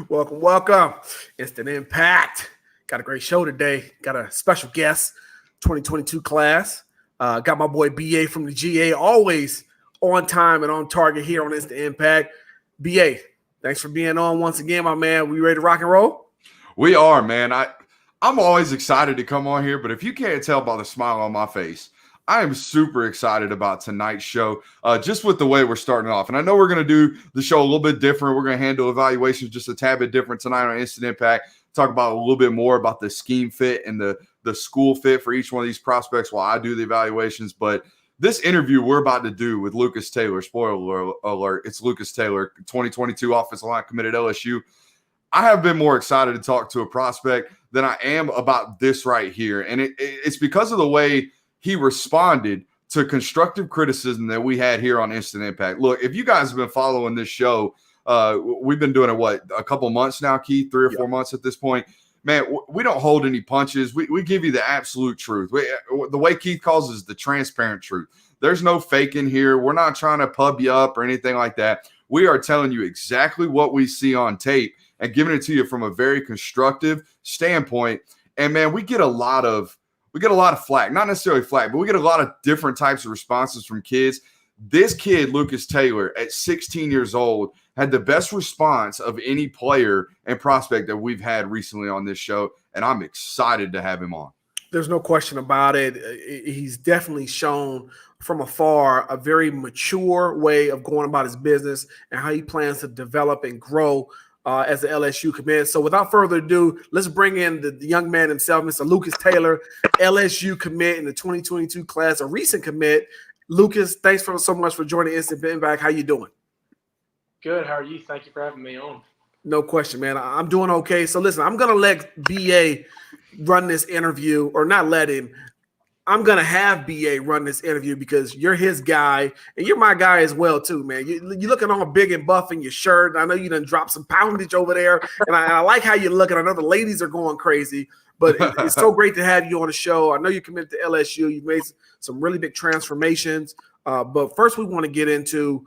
Welcome, welcome. Instant Impact. Got a great show today. Got a special guest, 2022 class. Got my boy BA from the GA, always on time and on target here on Instant Impact. BA, thanks for being on once again, my man. We ready to rock and roll? We are, man. I'm always excited to come on here, but if you can't tell by the smile on my face, I am super excited about tonight's show, just with the way we're starting off. And I know we're going to do the show a little bit different. We're going to handle evaluations just a tad bit different tonight on Instant Impact. Talk about a little bit more about the scheme fit and the school fit for each one of these prospects while I do the evaluations. But this interview we're about to do with Lucas Taylor, spoiler alert, it's Lucas Taylor, 2022 offensive line committed LSU. I have been more excited to talk to a prospect than I am about this right here. And it's because of the way he responded to constructive criticism that we had here on Instant Impact. Look, if you guys have been following this show, we've been doing it, a couple months now, Keith, 3 or 4 months at this point. Man, we don't hold any punches. We give you the absolute truth. The way Keith calls it is the transparent truth. There's no faking here. We're not trying to pub you up or anything like that. We are telling you exactly what we see on tape and giving it to you from a very constructive standpoint. And, man, we get a lot of flack, not necessarily flack, but we get a lot of different types of responses from kids. This kid, Lucas Taylor, at 16 years old, had the best response of any player and prospect that we've had recently on this show, and I'm excited to have him on. There's no question about it. He's definitely shown from afar a very mature way of going about his business and how he plans to develop and grow as the LSU commit. So without further ado, let's bring in the young man himself, Mr. Lucas Taylor, LSU commit in the 2022 class, a recent commit. Lucas, thanks so much for joining Instant Impact. How you doing? Good. How are you? Thank you for having me on. No question, man. I'm doing okay. So listen, I'm going to let BA run this interview, or not let him. I'm going to have BA run this interview because you're his guy and you're my guy as well too, man. You're looking all big and buff in your shirt. I know you done dropped some poundage over there, and I like how you're looking. I know the ladies are going crazy, but it's so great to have you on the show. I know you're committed to LSU. You've made some really big transformations. But first we want to get into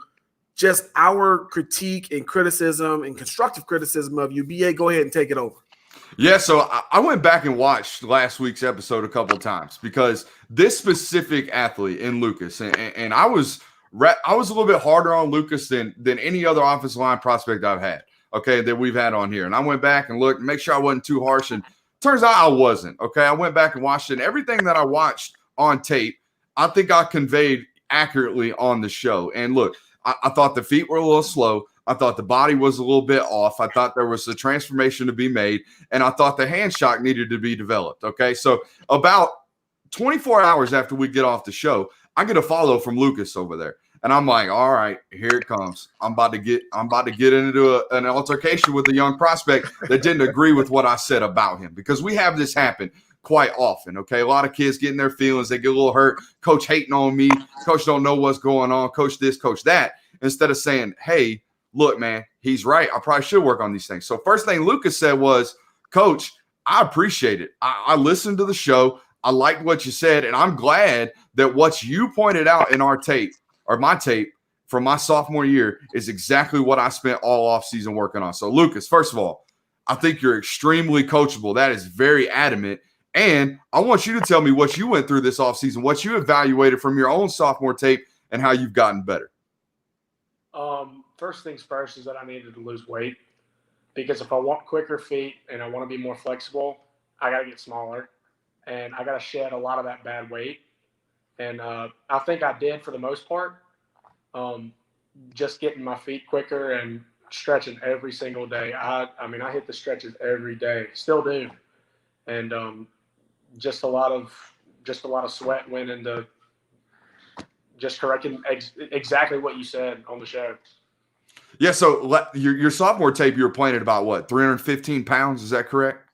just our critique and criticism and constructive criticism of you. BA, go ahead and take it over. Yeah, so I went back and watched last week's episode a couple of times because this specific athlete in Lucas, and I was a little bit harder on Lucas than any other offensive line prospect I've had, okay, that we've had on here. And I went back and looked, make sure I wasn't too harsh, and turns out I wasn't, okay? I went back and watched it, and everything that I watched on tape, I think I conveyed accurately on the show. And look, I thought the feet were a little slow. I thought the body was a little bit off. I thought there was a transformation to be made, and I thought the hand shock needed to be developed, okay? So about 24 hours after we get off the show, I get a follow from Lucas over there, and I'm like, all right, here it comes. I'm about to get into an altercation with a young prospect that didn't agree with what I said about him, because we have this happen quite often, okay? A lot of kids getting their feelings. They get a little hurt. Coach hating on me. Coach don't know what's going on. Coach this, coach that. Instead of saying, hey, look, man, he's right. I probably should work on these things. So first thing Lucas said was, Coach, I appreciate it. I listened to the show. I liked what you said, and I'm glad that what you pointed out in our tape, or my tape from my sophomore year, is exactly what I spent all offseason working on. So, Lucas, first of all, I think you're extremely coachable. That is very adamant. And I want you to tell me what you went through this offseason, what you evaluated from your own sophomore tape, and how you've gotten better. First things first is that I needed to lose weight, because if I want quicker feet and I want to be more flexible, I got to get smaller, and I got to shed a lot of that bad weight. And I think I did for the most part, just getting my feet quicker and stretching every single day. I mean, I hit the stretches every day, still do. And just a lot of sweat went into just correcting exactly what you said on the show. Yeah, so your sophomore tape, you were playing at about what, 315 pounds? Is that correct?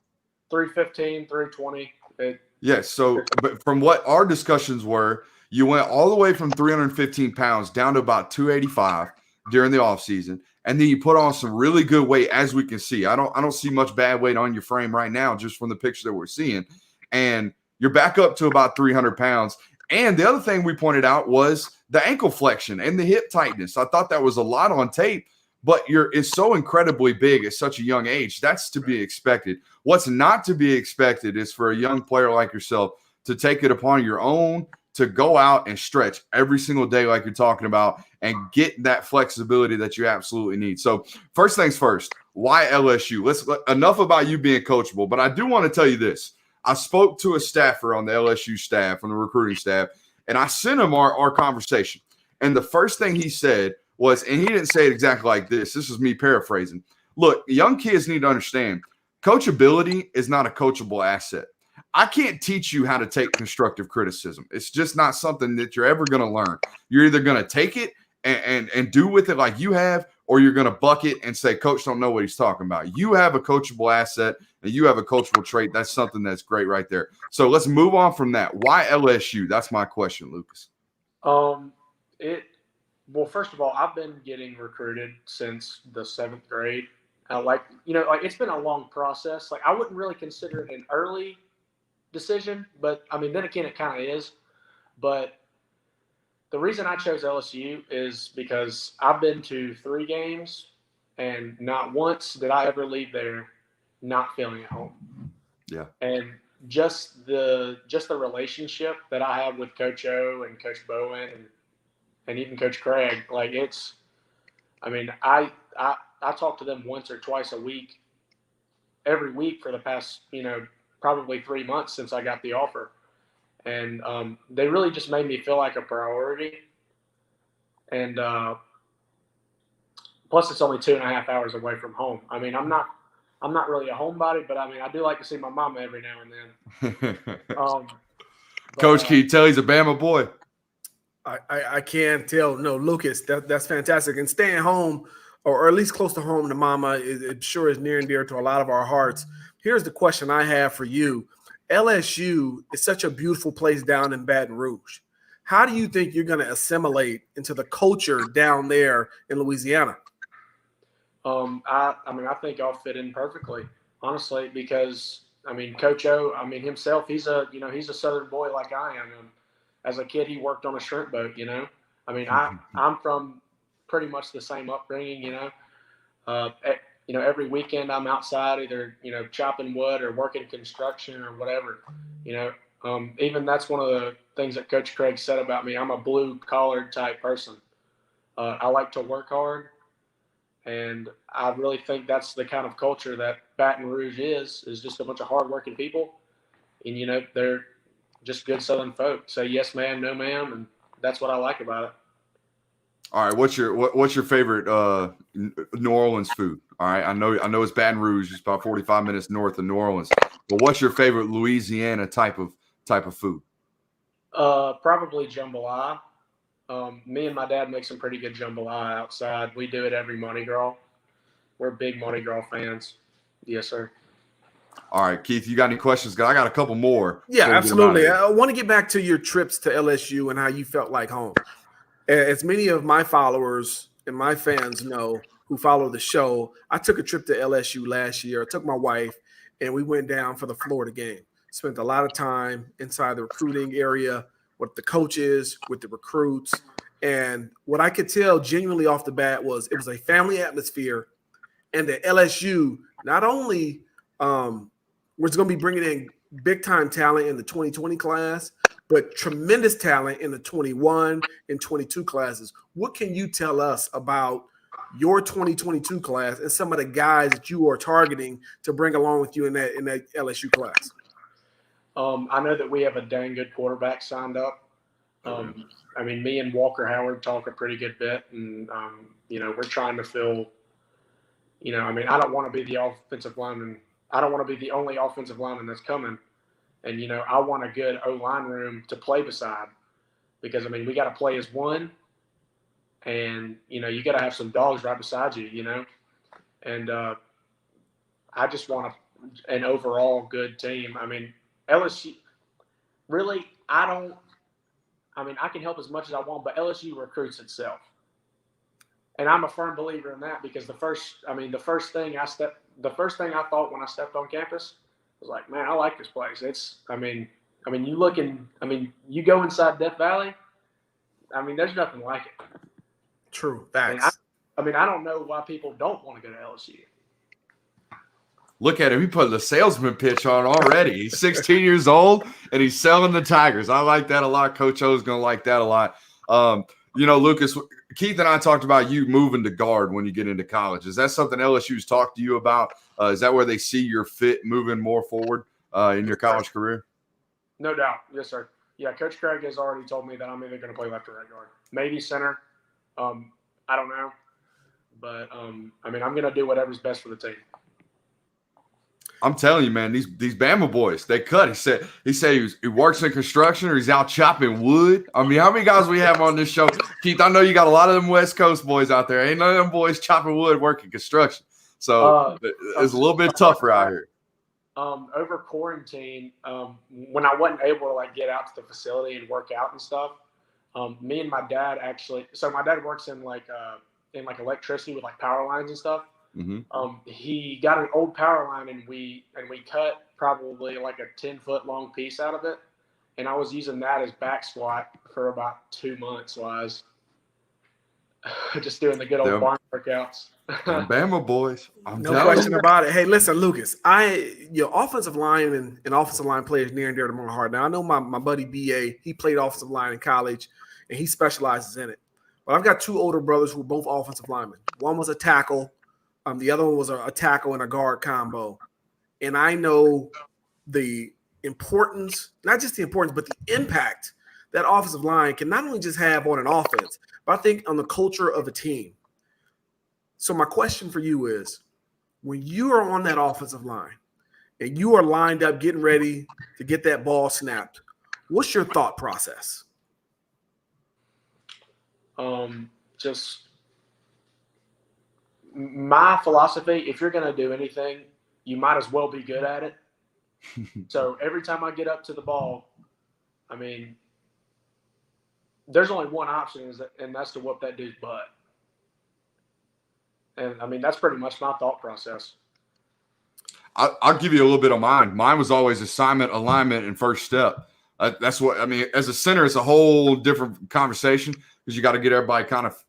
315, 320. Yes. So, but from what our discussions were, you went all the way from 315 pounds down to about 285 during the offseason, and then you put on some really good weight, as we can see. I don't see much bad weight on your frame right now, just from the picture that we're seeing, and you're back up to about 300 pounds. And the other thing we pointed out was the ankle flexion and the hip tightness. I thought that was a lot on tape, but it's so incredibly big at such a young age. That's to be expected. What's not to be expected is for a young player like yourself to take it upon your own to go out and stretch every single day like you're talking about and get that flexibility that you absolutely need. So first things first, why LSU? Enough about you being coachable, but I do want to tell you this. I spoke to a staffer on the LSU staff, on the recruiting staff, and I sent him our conversation. And the first thing he said was, and he didn't say it exactly like this. This is me paraphrasing. Look, young kids need to understand coachability is not a coachable asset. I can't teach you how to take constructive criticism. It's just not something that you're ever going to learn. You're either going to take it and do with it like you have, or you're going to buck it and say, Coach don't know what he's talking about. You have a coachable asset and you have a coachable trait. That's something that's great right there. So let's move on from that. Why LSU? That's my question, Lucas. Well, first of all, I've been getting recruited since the 7th grade. It's been a long process. Like, I wouldn't really consider it an early decision, but I mean, then again, it kind of is. But the reason I chose LSU is because I've been to 3 games, and not once did I ever leave there not feeling at home. Yeah. And just the relationship that I have with Coach O and Coach Bowen and even Coach Craig, like I talk to them once or twice a week, every week for the past, probably 3 months since I got the offer. And they really just made me feel like a priority. And plus it's only 2.5 hours away from home. I mean, I'm not really a homebody, but I mean, I do like to see my mama every now and then. Coach, can you tell he's a Bama boy? I can't tell. No, Lucas, that's fantastic. And staying home, or at least close to home to mama, it sure is near and dear to a lot of our hearts. Here's the question I have for you. LSU is such a beautiful place down in Baton Rouge. How do you think you're going to assimilate into the culture down there in Louisiana? I think I'll fit in perfectly, honestly, because Coach O, himself, he's a Southern boy like I am. And as a kid, he worked on a shrimp boat. I'm from pretty much the same upbringing. Every weekend I'm outside either chopping wood or working construction or whatever. Even that's one of the things that Coach Craig said about me. I'm a blue collar type person. I like to work hard. And I really think that's the kind of culture that Baton Rouge is just a bunch of hardworking people. And, they're just good Southern folk. Say yes, ma'am, no, ma'am. And that's what I like about it. All right. What's your favorite New Orleans food? All right. I know it's Baton Rouge. It's about 45 minutes north of New Orleans. But what's your favorite Louisiana type of food? Probably jambalaya. Me and my dad make some pretty good jambalaya outside. We do it every Mardi Gras. We're big Mardi Gras fans. Yes, sir. All right, Keith, you got any questions? I got a couple more. Yeah, absolutely. I want to get back to your trips to LSU and how you felt like home. As many of my followers and my fans know who follow the show, I took a trip to LSU last year. I took my wife, and we went down for the Florida game. Spent a lot of time inside the recruiting area with the coaches, with the recruits. And what I could tell genuinely off the bat was it was a family atmosphere, and the LSU not only was going to be bringing in big-time talent in the 2020 class, but tremendous talent in the 21 and 22 classes. What can you tell us about your 2022 class and some of the guys that you are targeting to bring along with you in that LSU class? I know that we have a dang good quarterback signed up. Me and Walker Howard talk a pretty good bit, and we're trying to fill. I don't want to be the offensive lineman. I don't want to be the only offensive lineman that's coming. And, I want a good O-line room to play beside because, we got to play as one. And, you got to have some dogs right beside you, And I just want an overall good team. LSU, really, I can help as much as I want, but LSU recruits itself. And I'm a firm believer in that because the first thing I thought when I stepped on campus was like, man, I like this place. You go inside Death Valley, there's nothing like it. True. Facts. I mean, I don't know why people don't want to go to LSU. Look at him. He put the salesman pitch on already. He's 16 years old, and he's selling the Tigers. I like that a lot. Coach O is going to like that a lot. Lucas, Keith and I talked about you moving to guard when you get into college. Is that something LSU's talked to you about? Is that where they see your fit moving more forward in your college career? No doubt. Yes, sir. Yeah, Coach Craig has already told me that I'm either going to play left or right guard. Maybe center. I don't know. But, I mean, I'm going to do whatever's best for the team. I'm telling you, man, these Bama boys, they cut. He said he works in construction or he's out chopping wood. I mean, how many guys we have on this show? Keith, I know you got a lot of them West Coast boys out there. Ain't none of them boys chopping wood working construction. So it's a little bit tougher out here. Over quarantine, when I wasn't able to like get out to the facility and work out and stuff, me and my dad so my dad works in electricity with like power lines and stuff. Mm-hmm. He got an old power line and we cut probably like a 10-foot long piece out of it. And I was using that as back squat for about 2 months while I was just doing the good old barn workouts. Bama boys. No question about it. Hey, listen, Lucas, offensive line and offensive line players near and dear to my heart. Now, I know my buddy B.A., he played offensive line in college, and he specializes in it. But I've got 2 older brothers who were both offensive linemen. One was a tackle. The other one was a tackle and a guard combo. And I know the importance, not just the importance, but the impact that offensive line can not only just have on an offense, but I think on the culture of a team. So my question for you is, when you are on that offensive line and you are lined up getting ready to get that ball snapped, what's your thought process? Just my philosophy, if you're going to do anything, you might as well be good at it. So every time I get up to the ball, I mean, there's only one option, and that's to whoop that dude's butt. And, I mean, that's pretty much my thought process. I'll give you a little bit of mine. Mine was always assignment, alignment, and first step. That's what – I mean, as a center, it's a whole different conversation because you got to get everybody kind of,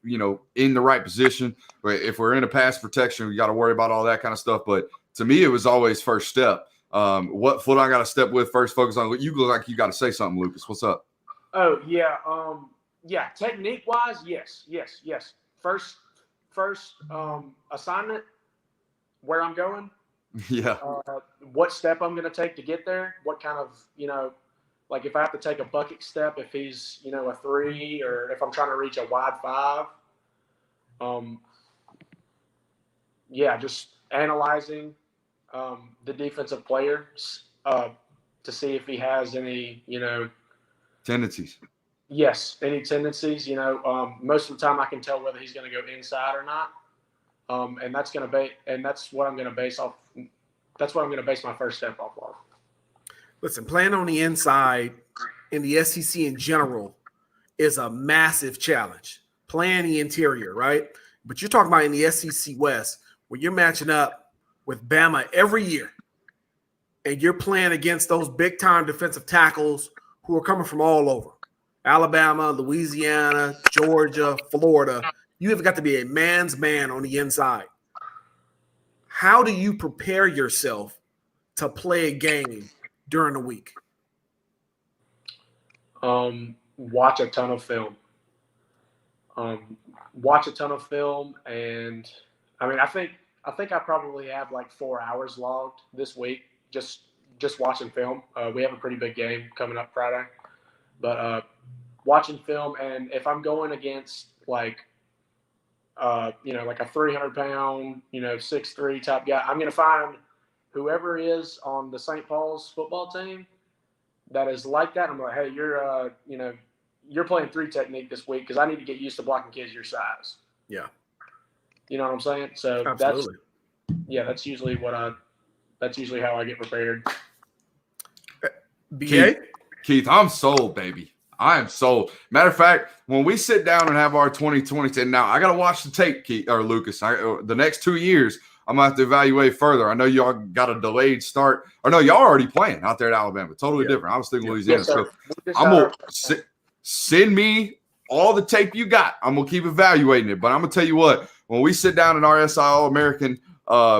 in the right position. But if we're in a pass protection, we got to worry about all that kind of stuff. But to me, it was always first step. What foot I got to step with first, focus on. You look like you got to say something, Lucas. What's up? Oh, yeah. Technique-wise, yes. First assignment, where I'm going. Yeah. What step I'm going to take to get there. What kind of, like if I have to take a bucket step, if he's, a 3, or if I'm trying to reach a wide 5. Just analyzing the defensive player to see if he has any, tendencies. Yes, any tendencies. Most of the time I can tell whether he's going to go inside or not, and that's going to be, and that's what I'm going to base off. That's what I'm going to base my first step off of. Listen, playing on the inside in the SEC in general is a massive challenge. Playing the interior, right? But you're talking about in the SEC West, where you're matching up with Bama every year, and you're playing against those big-time defensive tackles who are coming from all over. Alabama, Louisiana, Georgia, Florida. You have got to be a man's man on the inside. How do you prepare yourself to play a game during the week? Watch a ton of film. And I mean, I think I probably have like 4 hours logged this week just watching film. We have a pretty big game coming up Friday, but watching film, and if I'm going against like a 300-pound, 6'3" type guy, I'm going to find whoever is on the St. Paul's football team that is like that. I'm like, hey, you're playing 3 technique this week because I need to get used to blocking kids your size. Yeah. You know what I'm saying? So absolutely. That's usually how I get prepared. BA? Keith, I'm sold, baby. I am sold. Matter of fact, when we sit down and have our 2020, now I got to watch the tape, Keith or Lucas. The next 2 years, I'm going to have to evaluate further. I know y'all got a delayed start. Or no, y'all are already playing out there at Alabama. Totally different. I was thinking Louisiana. Yes, so I'm going to send me all the tape you got. I'm going to keep evaluating it. But I'm going to tell you what, when we sit down in our SI All-American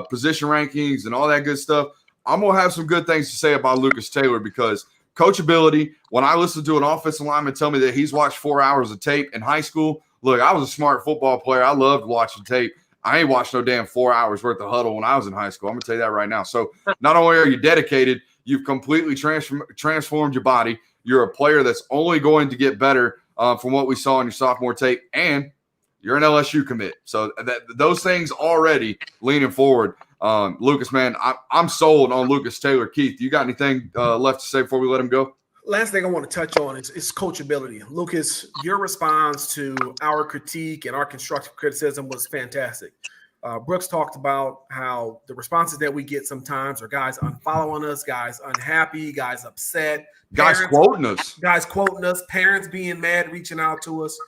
position rankings and all that good stuff, I'm going to have some good things to say about Lucas Taylor because coachability, when I listen to an offensive lineman tell me that he's watched 4 hours of tape in high school, look, I was a smart football player. I loved watching tape. I ain't watched no damn 4 hours worth of huddle when I was in high school. I'm going to tell you that right now. So not only are you dedicated, you've completely transformed your body. You're a player that's only going to get better from what we saw in your sophomore tape, and you're an LSU commit. So those things already leaning forward. Lucas, man, I'm sold on Lucas Taylor. Keith, you got anything left to say before we let him go? Last thing I want to touch on is coachability. Lucas, your response to our critique and our constructive criticism was fantastic. Brooks talked about how the responses that we get sometimes are guys unfollowing us, guys unhappy, guys upset, guys quoting us, parents being mad, reaching out to us.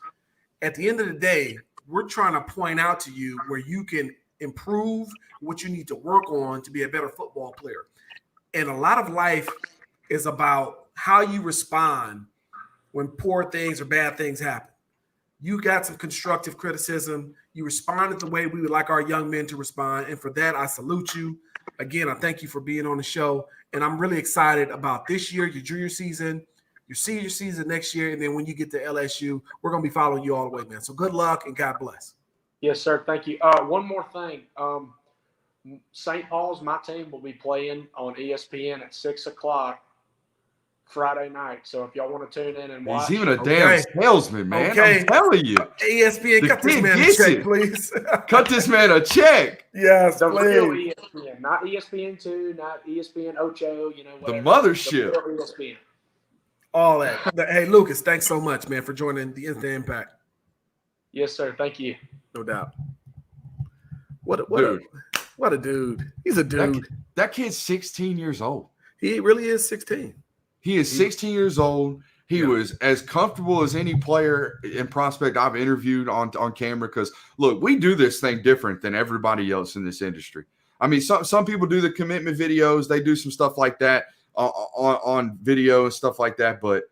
At the end of the day, we're trying to point out to you where you can improve, what you need to work on to be a better football player. And a lot of life is about how you respond when poor things or bad things happen. You got some constructive criticism. You responded the way we would like our young men to respond. And for that, I salute you. Again, I thank you for being on the show. And I'm really excited about this year, your junior season, your senior season next year. And then when you get to LSU, we're going to be following you all the way, man. So good luck and God bless. Yes, sir. Thank you. One more thing. St. Paul's, my team, will be playing on ESPN at 6 o'clock Friday night. So if y'all want to tune in and watch. He's even a damn salesman, man. I'm telling you. ESPN, cut this man a check, please. Cut this man a check. Yes, the please. real ESPN, not ESPN2, not ESPN Ocho, whatever. The mothership. The real ESPN. All that. Hey, Lucas, thanks so much, man, for joining the Instant Impact. Yes, sir. Thank you. No doubt. What a dude. He's a dude. That kid's 16 years old. He really is 16. He is 16 years old. He was as comfortable as any player and prospect I've interviewed on camera because, look, we do this thing different than everybody else in this industry. I mean, some people do the commitment videos. They do some stuff like that on video and stuff like that. But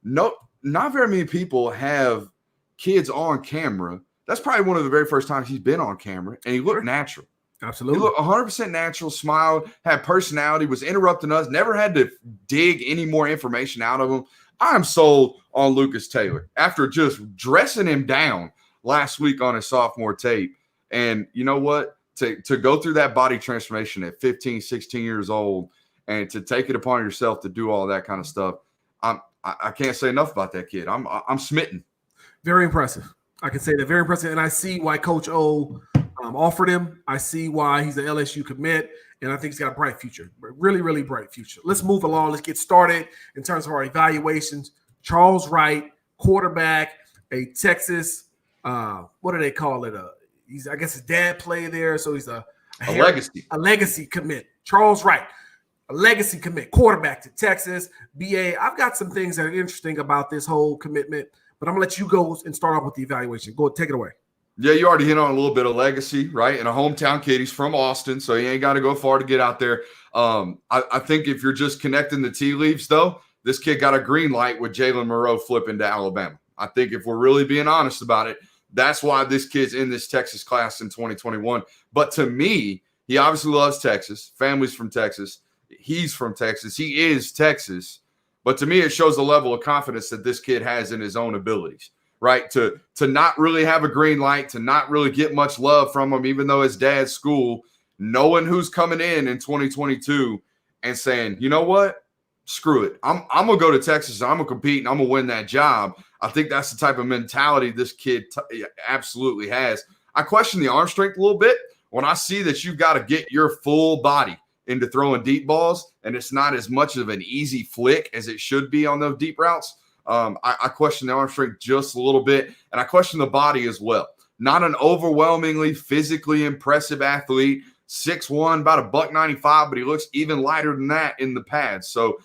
not very many people have kids on camera. That's probably one of the very first times he's been on camera, and he looked natural. Absolutely. He looked 100% natural, smiled, had personality, was interrupting us, never had to dig any more information out of him. I'm sold on Lucas Taylor after just dressing him down last week on his sophomore tape. And you know what? To go through that body transformation at 15, 16 years old and to take it upon yourself to do all that kind of stuff, I can't say enough about that kid. I'm smitten. Very impressive. I can say that. Very impressive. And I see why Coach O offered him. I see why he's an LSU commit, and I think he's got a bright future. Really, really bright future. Let's move along. Let's get started in terms of our evaluations. Charles Wright, quarterback, a Texas, what do they call it? I guess his dad played there, so he's a legacy commit. Charles Wright, a legacy commit, quarterback to Texas. BA, I've got some things that are interesting about this whole commitment, but I'm going to let you go and start off with the evaluation. Go, take it away. Yeah, you already hit on a little bit of legacy, right? And a hometown kid. He's from Austin, so he ain't got to go far to get out there. I think if you're just connecting the tea leaves, though, this kid got a green light with Jalen Moreau flipping to Alabama. I think if we're really being honest about it, that's why this kid's in this Texas class in 2021. But to me, he obviously loves Texas. Family's from Texas. He's from Texas. He is Texas. But to me, it shows the level of confidence that this kid has in his own abilities. Right, to not really have a green light, to not really get much love from him, even though his dad's school, knowing who's coming in 2022 and saying, you know what, screw it. I'm going to go to Texas, and I'm going to compete, and I'm going to win that job. I think that's the type of mentality this kid absolutely has. I question the arm strength a little bit when I see that you've got to get your full body into throwing deep balls, and it's not as much of an easy flick as it should be on those deep routes. I question the arm strength just a little bit, and I question the body as well. Not an overwhelmingly physically impressive athlete, 6'1", about $195, but he looks even lighter than that in the pads. So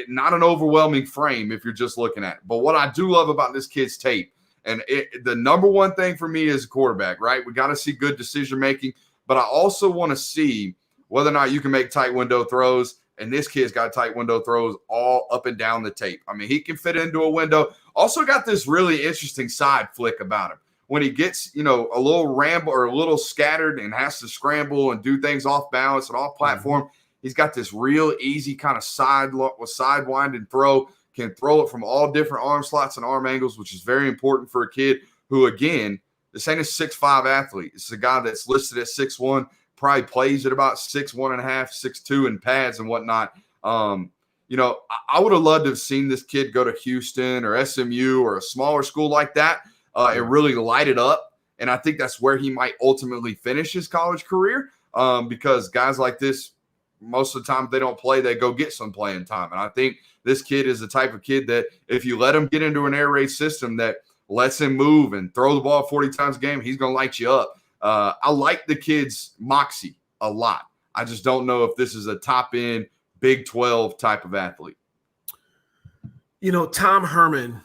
not an overwhelming frame if you're just looking at it. But what I do love about this kid's tape, and the number one thing for me is a quarterback, right? We got to see good decision-making, but I also want to see whether or not you can make tight window throws And this kid's got tight window throws all up and down the tape. I mean, he can fit into a window. Also got this really interesting side flick about him. When he gets, a little ramble or a little scattered and has to scramble and do things off balance and off platform, he's got this real easy kind of sidewinding throw, can throw it from all different arm slots and arm angles, which is very important for a kid who, again, this ain't a 6'5" athlete. It's a guy that's listed at 6'1", probably plays at about 6'1.5", 6'2" in pads and whatnot. I would have loved to have seen this kid go to Houston or SMU or a smaller school like that. It really light it up. And I think that's where he might ultimately finish his college career because guys like this, most of the time, if they don't play, they go get some playing time. And I think this kid is the type of kid that if you let him get into an air raid system that lets him move and throw the ball 40 times a game, he's going to light you up. I like the kid's moxie a lot. I just don't know if this is a top-end Big 12 type of athlete. Tom Herman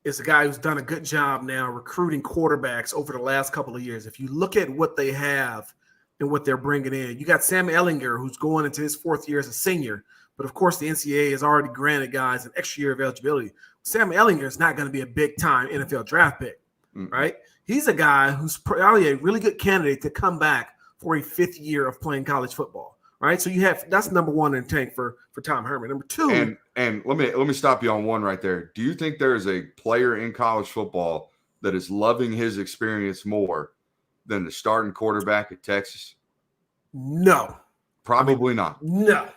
is a guy who's done a good job now recruiting quarterbacks over the last couple of years. If you look at what they have and what they're bringing in, you got Sam Ehlinger, who's going into his 4th year as a senior. But, of course, the NCAA has already granted guys an extra year of eligibility. Sam Ehlinger is not going to be a big-time NFL draft pick, right? He's a guy who's probably a really good candidate to come back for a 5th year of playing college football, right? So that's number one in the tank for Tom Herman. Number two. And let me stop you on one right there. Do you think there is a player in college football that is loving his experience more than the starting quarterback at Texas? No. Probably not. No.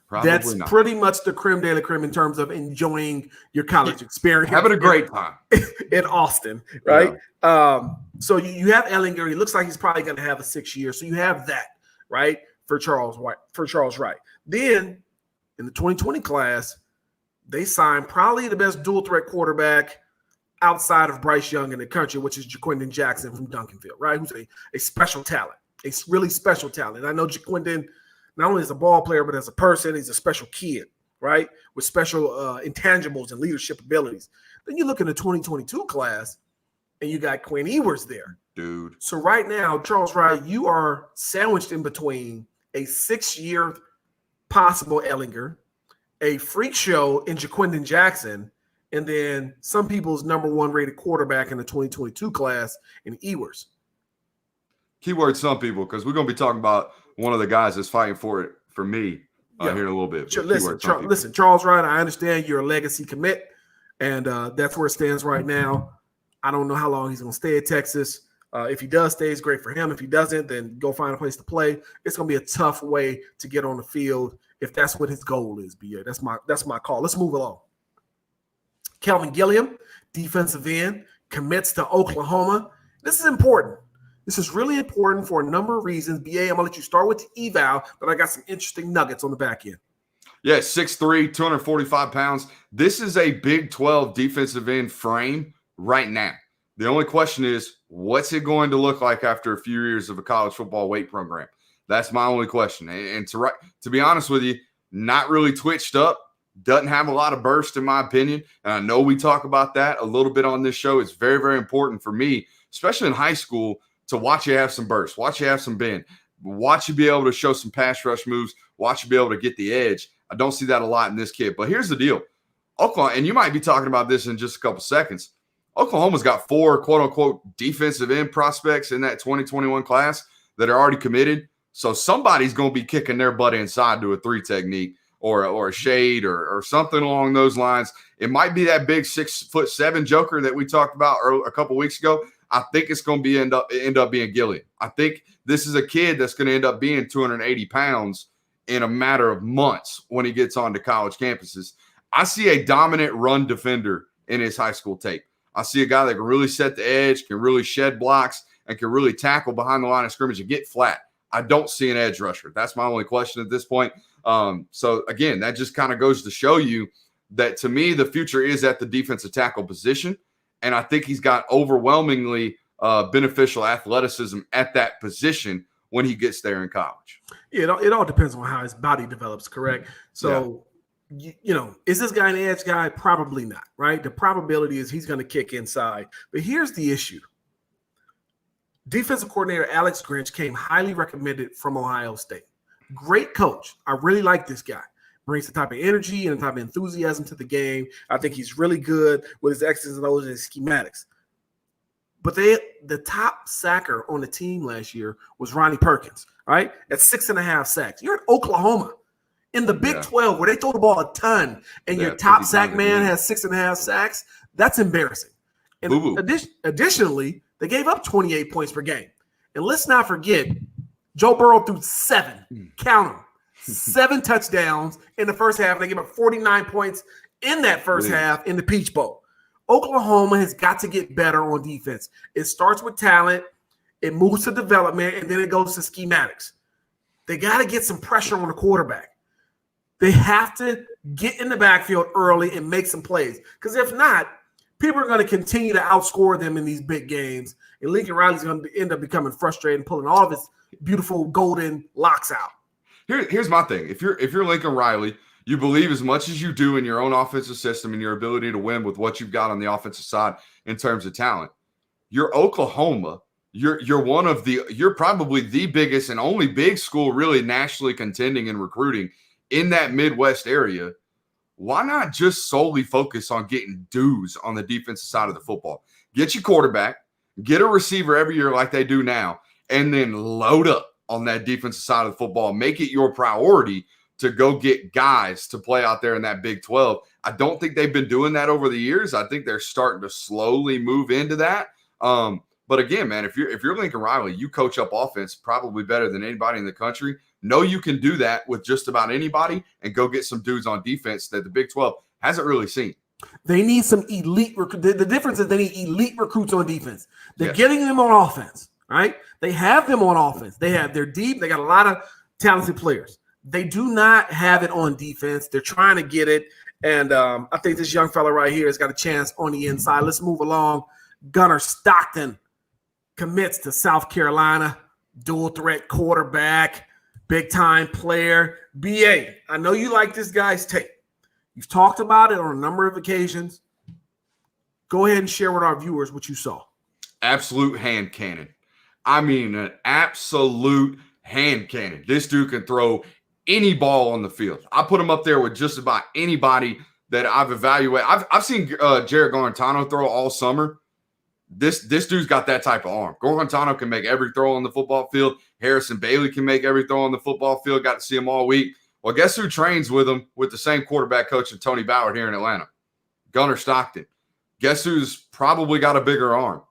Probably That's not. Pretty much the creme de la creme in terms of enjoying your college experience. Having a great time. In Austin, right? Yeah. So you have Ehlinger. He looks like he's probably going to have a 6 year. So you have that, right, for Charles Wright. Then in the 2020 class, they signed probably the best dual threat quarterback outside of Bryce Young in the country, which is Jaquindon Jackson from Duncanville, right? Who's a special talent, a really special talent. I know Jaquindon not only as a ball player, but as a person, he's a special kid, right? With special intangibles and leadership abilities. Then you look in the 2022 class, and you got Quinn Ewers there. Dude. So right now, Charles Wright, you are sandwiched in between a 6-year possible Ehlinger, a freak show in Jaquindon Jackson, and then some people's number 1 rated quarterback in the 2022 class in Ewers. Keyword some people, because we're going to be talking about one of the guys that's fighting for it for me here in a little bit. Listen, Charles Wright, I understand you're a legacy commit, and that's where it stands right now. I don't know how long he's going to stay at Texas. If he does stay, it's great for him. If he doesn't, then go find a place to play. It's going to be a tough way to get on the field if that's what his goal is, BA. That's my call. Let's move along. Kelvin Gilliam, defensive end, commits to Oklahoma. This is important. This is really important for a number of reasons. BA, I'm going to let you start with the eval, but I got some interesting nuggets on the back end. Yeah, 6'3", 245 pounds. This is a Big 12 defensive end frame right now. The only question is, what's it going to look like after a few years of a college football weight program? That's my only question. And to be honest with you, not really twitched up. Doesn't have a lot of burst, in my opinion. And I know we talk about that a little bit on this show. It's very, very important for me, especially in high school, to watch you have some burst, watch you have some bend, watch you be able to show some pass rush moves, watch you be able to get the edge. I don't see that a lot in this kid. But here's the deal. Oklahoma, and you might be talking about this in just a couple seconds, Oklahoma's got 4 quote-unquote defensive end prospects in that 2021 class that are already committed. So somebody's going to be kicking their butt inside to a 3 technique or a shade or something along those lines. It might be that big 6'7" joker that we talked about a couple weeks ago. I think it's going to end up being Gilliam. I think this is a kid that's going to end up being 280 pounds in a matter of months when he gets onto college campuses. I see a dominant run defender in his high school tape. I see a guy that can really set the edge, can really shed blocks, and can really tackle behind the line of scrimmage and get flat. I don't see an edge rusher. That's my only question at this point. So, again, that just kind of goes to show you that, to me, the future is at the defensive tackle position. And I think he's got overwhelmingly beneficial athleticism at that position when he gets there in college. Yeah, it all depends on how his body develops, correct? So, is this guy an edge guy? Probably not, right? The probability is he's going to kick inside. But here's the issue. Defensive coordinator Alex Grinch came highly recommended from Ohio State. Great coach. I really like this guy. Brings the type of energy and the type of enthusiasm to the game. I think he's really good with his X's and O's and his schematics. But the top sacker on the team last year was Ronnie Perkins, right? At 6.5 sacks. You're in Oklahoma in the Big 12 where they throw the ball a ton, and your top sack man has 6.5 sacks. That's embarrassing. And additionally, they gave up 28 points per game. And let's not forget, Joe Burrow threw 7. Count them. 7 touchdowns in the first half. They gave up 49 points in that first half in the Peach Bowl. Oklahoma has got to get better on defense. It starts with talent, it moves to development, and then it goes to schematics. They got to get some pressure on the quarterback. They have to get in the backfield early and make some plays. Because if not, people are going to continue to outscore them in these big games. And Lincoln Riley's going to end up becoming frustrated and pulling all of his beautiful golden locks out. Here's my thing. If you're Lincoln Riley, you believe as much as you do in your own offensive system and your ability to win with what you've got on the offensive side in terms of talent. You're Oklahoma. You're probably the biggest and only big school really nationally contending and recruiting in that Midwest area. Why not just solely focus on getting dudes on the defensive side of the football? Get your quarterback, get a receiver every year like they do now, and then load up on that defensive side of the football. Make it your priority to go get guys to play out there in that Big 12. I don't think they've been doing that over the years. I think they're starting to slowly move into that. But again, man, if you're Lincoln Riley, you coach up offense probably better than anybody in the country. Know you can do that with just about anybody and go get some dudes on defense that the Big 12 hasn't really seen. They need some elite the difference is they need elite recruits on defense. They're getting them on offense, right? They have them on offense. They're deep. They got a lot of talented players. They do not have it on defense. They're trying to get it. And I think this young fella right here has got a chance on the inside. Let's move along. Gunnar Stockton commits to South Carolina. Dual threat quarterback, big time player. BA, I know you like this guy's tape. You've talked about it on a number of occasions. Go ahead and share with our viewers what you saw. Absolute hand cannon. I mean, an absolute hand cannon. This dude can throw any ball on the field. I put him up there with just about anybody that I've evaluated. I've seen Jared Garantano throw all summer. This dude's got that type of arm. Garantano can make every throw on the football field. Harrison Bailey can make every throw on the football field. Got to see him all week. Well, guess who trains with him with the same quarterback coach as Tony Ballard here in Atlanta? Gunnar Stockton. Guess who's probably got a bigger arm?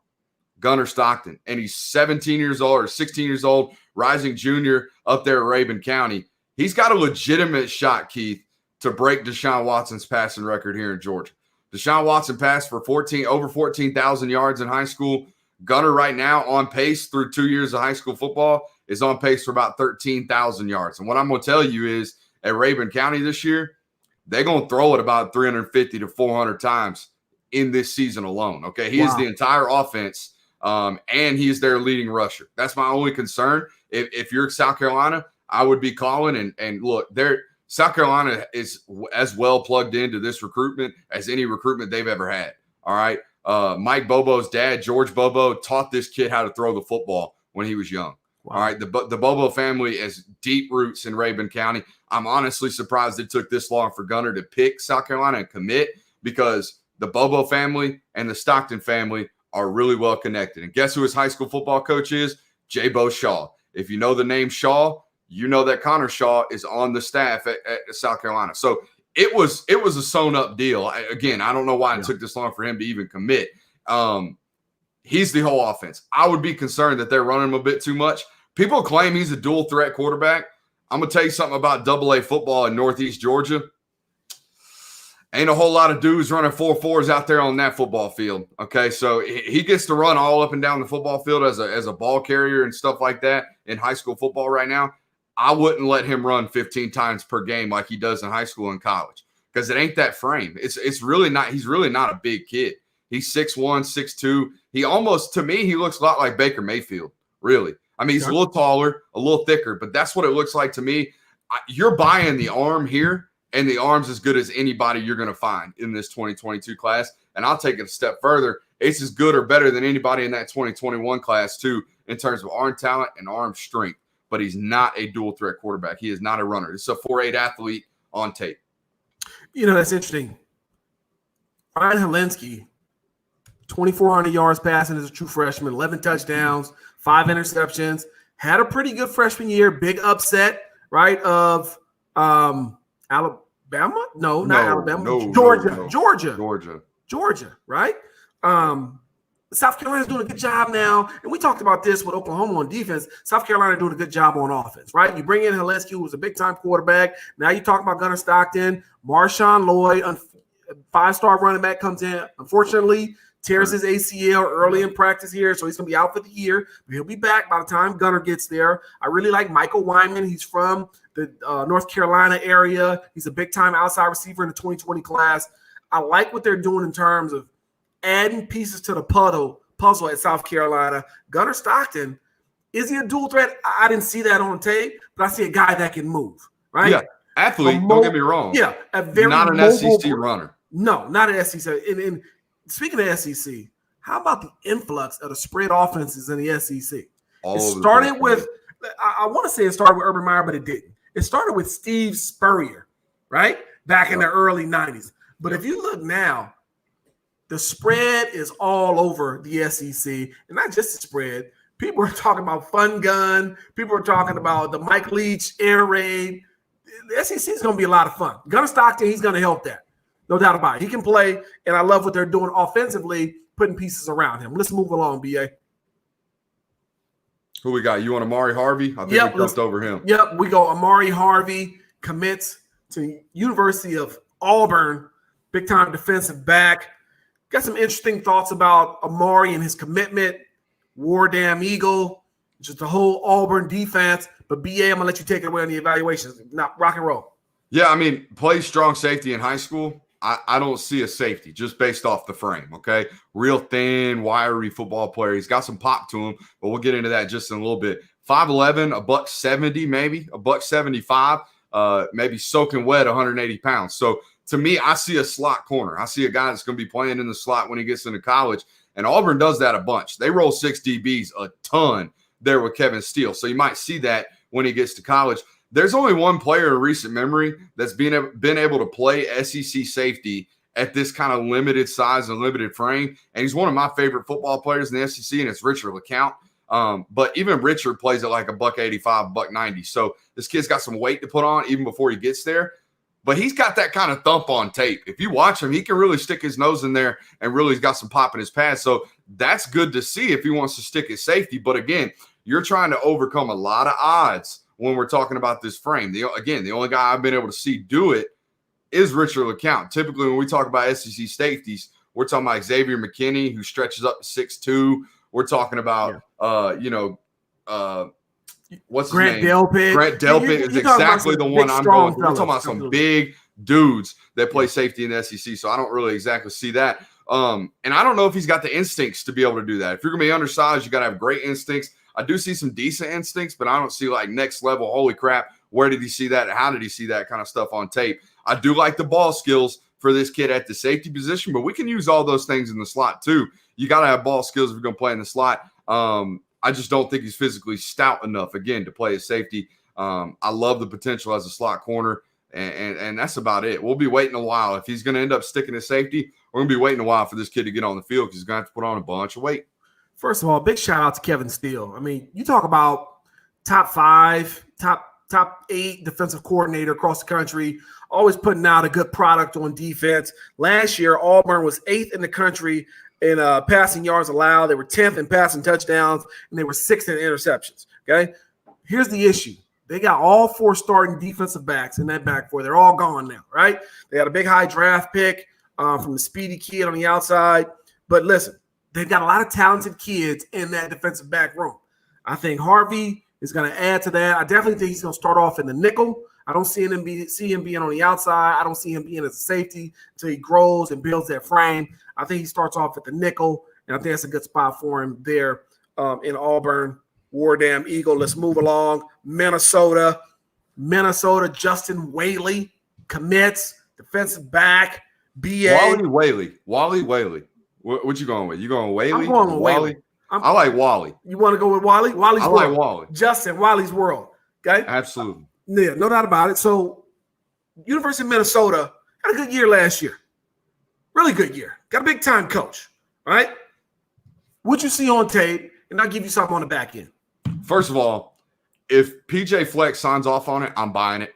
Gunnar Stockton. And he's 17 years old or 16 years old, rising junior up there at Rabun County. He's got a legitimate shot, Keith, to break Deshaun Watson's passing record here in Georgia. Deshaun Watson passed for over 14,000 yards in high school. Gunnar right now on pace through 2 years of high school football is on pace for about 13,000 yards. And what I'm going to tell you is at Rabun County this year, they're going to throw it about 350 to 400 times in this season alone. Okay. He is the entire offense. And he's their leading rusher. That's my only concern. If you're South Carolina, I would be calling and look, South Carolina is as well plugged into this recruitment as any recruitment they've ever had. All right. Mike Bobo's dad, George Bobo, taught this kid how to throw the football when he was young. Wow. All right. The Bobo family has deep roots in Rabun County. I'm honestly surprised it took this long for Gunnar to pick South Carolina and commit, because the Bobo family and the Stockton family are really well connected. And guess who his high school football coach is? J-Bo Shaw. If you know the name Shaw, you know that Connor Shaw is on the staff at South Carolina. So it was a sewn up deal. Again, I don't know why it took this long for him to even commit. He's the whole offense. I would be concerned that they're running him a bit too much. People claim he's a dual threat quarterback. I'm going to tell you something about AA football in Northeast Georgia. Ain't a whole lot of dudes running 4.4s out there on that football field. Okay, so he gets to run all up and down the football field as a ball carrier and stuff like that in high school football right now. I wouldn't let him run 15 times per game like he does in high school and college, because it ain't that frame. It's really not. He's really not a big kid. He's 6'1", 6'2". He almost, to me, he looks a lot like Baker Mayfield. Really, I mean, he's a little taller, a little thicker, but that's what it looks like to me. You're buying the arm here. And the arm's as good as anybody you're going to find in this 2022 class. And I'll take it a step further. It's as good or better than anybody in that 2021 class, too, in terms of arm talent and arm strength. but he's not a dual threat quarterback. He is not a runner. It's a 4.8 athlete on tape. You know, that's interesting. Ryan Helinski, 2,400 yards passing as a true freshman, 11 touchdowns, 5 interceptions, had a pretty good freshman year, big upset, right, of Alabama? No, not Alabama. No, Georgia, right? South Carolina's doing a good job now, and we talked about this with Oklahoma on defense. South Carolina doing a good job on offense, right? You bring in Helinski, who was a big-time quarterback. Now you talk about Gunnar Stockton, Marshawn Lloyd, 5-star running back comes in. Unfortunately, tears his ACL early in practice here, so he's going to be out for the year. But he'll be back by the time Gunnar gets there. I really like Michael Wyman. He's from the North Carolina area. He's a big-time outside receiver in the 2020 class. I like what they're doing in terms of adding pieces to the puzzle at South Carolina. Gunnar Stockton, is he a dual threat? I didn't see that on tape, but I see a guy that can move, right? Yeah, athlete, don't get me wrong. Yeah, a very not an SEC runner. No, not an SEC. And speaking of SEC, how about the influx of the spread offenses in the SEC? It started with, I want to say it started with Urban Meyer, but it didn't. It started with Steve Spurrier, right? Back in the early 90s. But if you look now, the spread is all over the SEC, and not just the spread. People are talking about Fun Gun. People are talking about the Mike Leach air raid. The SEC is going to be a lot of fun. Gunnar Stockton, he's going to help that. No doubt about it. He can play, and I love what they're doing offensively, putting pieces around him. Let's move along, BA. Who we got? You want Amari Harvey? I think we jumped over him. Yep, we go. Amari Harvey commits to University of Auburn, big-time defensive back. Got some interesting thoughts about Amari and his commitment. War Damn Eagle, just the whole Auburn defense. But BA, I'm going to let you take it away on the evaluations. Now, rock and roll. Yeah, I mean, plays strong safety in high school. I don't see a safety just based off the frame, okay? Real thin, wiry football player. He's got some pop to him, but we'll get into that just in a little bit. 5'11", $170 maybe, $175, maybe soaking wet, 180 pounds. So to me, I see a slot corner. I see a guy that's going to be playing in the slot when he gets into college, and Auburn does that a bunch. They roll 6 DBs a ton there with Kevin Steele, so you might see that when he gets to college. There's only one player in recent memory that's been able to play SEC safety at this kind of limited size and limited frame, and he's one of my favorite football players in the SEC, and it's Richard LeCounte. But even Richard plays at like $185, $190. So this kid's got some weight to put on even before he gets there. But he's got that kind of thump on tape. If you watch him, he can really stick his nose in there and really got some pop in his pads. So that's good to see if he wants to stick his safety. But again, you're trying to overcome a lot of odds when we're talking about this frame. The only guy I've been able to see do it is Richard LeCounte. Typically, when we talk about SEC safeties, we're talking about Xavier McKinney, who stretches up to 6'2". We're talking about, what's his name? Grant Delpit is exactly the one I'm going through. We're talking about some big dudes that play safety in the SEC, so I don't really exactly see that. And I don't know if he's got the instincts to be able to do that. If you're going to be undersized, you got to have great instincts. I do see some decent instincts, but I don't see like next level, holy crap, where did he see that? How did he see that kind of stuff on tape? I do like the ball skills for this kid at the safety position, but we can use all those things in the slot too. You got to have ball skills if you're going to play in the slot. I just don't think he's physically stout enough, again, to play as safety. I love the potential as a slot corner, and that's about it. We'll be waiting a while. If he's going to end up sticking to safety, we're going to be waiting a while for this kid to get on the field because he's going to have to put on a bunch of weight. First of all, big shout out to Kevin Steele. I mean, you talk about top 5, top 8 defensive coordinator across the country, always putting out a good product on defense. Last year, Auburn was 8th in the country in passing yards allowed. They were 10th in passing touchdowns, and they were 6th in interceptions. Okay, here's the issue. They got all 4 starting defensive backs in that back four. They're all gone now, right? They had a big high draft pick from the speedy kid on the outside. But listen, they've got a lot of talented kids in that defensive back room. I think Harvey is going to add to that. I definitely think he's going to start off in the nickel. I don't see him being on the outside. I don't see him being as a safety until he grows and builds that frame. I think he starts off at the nickel, and I think that's a good spot for him there in Auburn. War Damn Eagle. Let's move along. Minnesota, Justin Whaley commits, defensive back, BA. Wally Whaley. What you going with? You going Whaley? I'm going with Whaley. I like Wally. You want to go with Wally? Wally's I World. like Wally. Justin, Wally's World. Okay? Absolutely. Yeah, no doubt about it. So, University of Minnesota had a good year last year. Really good year. Got a big-time coach, right? What'd you see on tape? And I'll give you something on the back end. First of all, if PJ Fleck signs off on it, I'm buying it.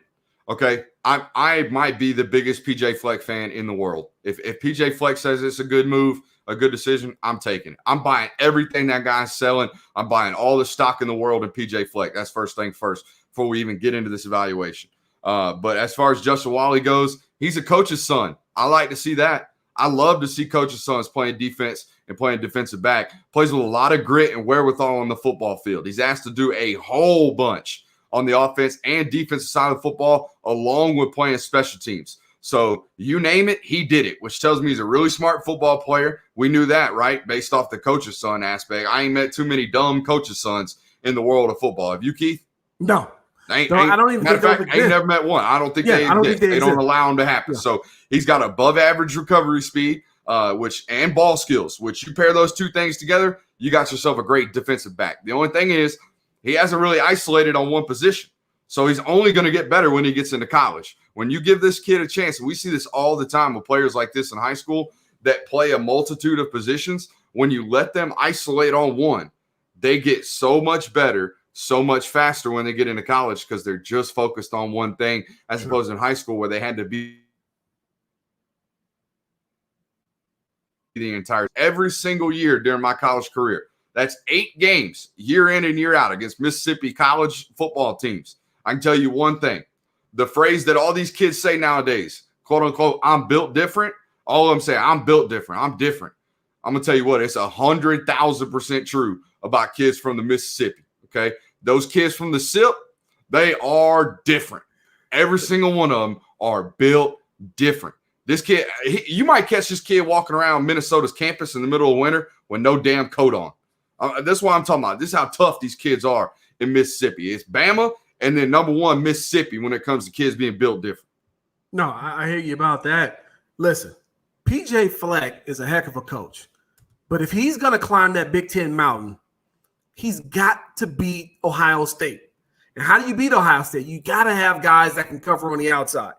Okay. I might be the biggest PJ Fleck fan in the world. If PJ Fleck says it's a good move, a good decision, I'm taking it. I'm buying everything that guy's selling. I'm buying all the stock in the world in PJ Fleck. That's first thing first before we even get into this evaluation. But as far as Justin Wally goes, he's a coach's son. I like to see that. I love to see coaches' sons playing defense and playing defensive back. Plays with a lot of grit and wherewithal on the football field. He's asked to do a whole bunch on the offense and defensive side of football, along with playing special teams. So you name it, he did it, which tells me he's a really smart football player. We knew that, right? Based off the coach's son aspect. I ain't met too many dumb coaches' sons in the world of football. Have you, Keith? No. I don't even think I ain't never met one. I don't think they exist. They don't allow them to happen. Yeah. So he's got above average recovery speed, and ball skills, which you pair those two things together, you got yourself a great defensive back. The only thing is he hasn't really isolated on one position. So he's only going to get better when he gets into college. When you give this kid a chance, and we see this all the time with players like this in high school that play a multitude of positions, when you let them isolate on one, they get so much better, so much faster when they get into college because they're just focused on one thing, as opposed in high school where they had to be the entire every single year during my college career. That's 8 games year in and year out against Mississippi college football teams. I can tell you one thing. The phrase that all these kids say nowadays, quote unquote, I'm built different. All of them say, I'm built different. I'm different. I'm going to tell you what, it's 100,000% true about kids from the Mississippi. Okay. Those kids from the SIP, they are different. Every single one of them are built different. This kid, you might catch this kid walking around Minnesota's campus in the middle of winter with no damn coat on. That's what I'm talking about. This is how tough these kids are in Mississippi. It's Bama and then number 1, Mississippi, when it comes to kids being built different. No, I hear you about that. Listen, PJ Fleck is a heck of a coach. But if he's going to climb that Big Ten mountain, he's got to beat Ohio State. And how do you beat Ohio State? You got to have guys that can cover on the outside.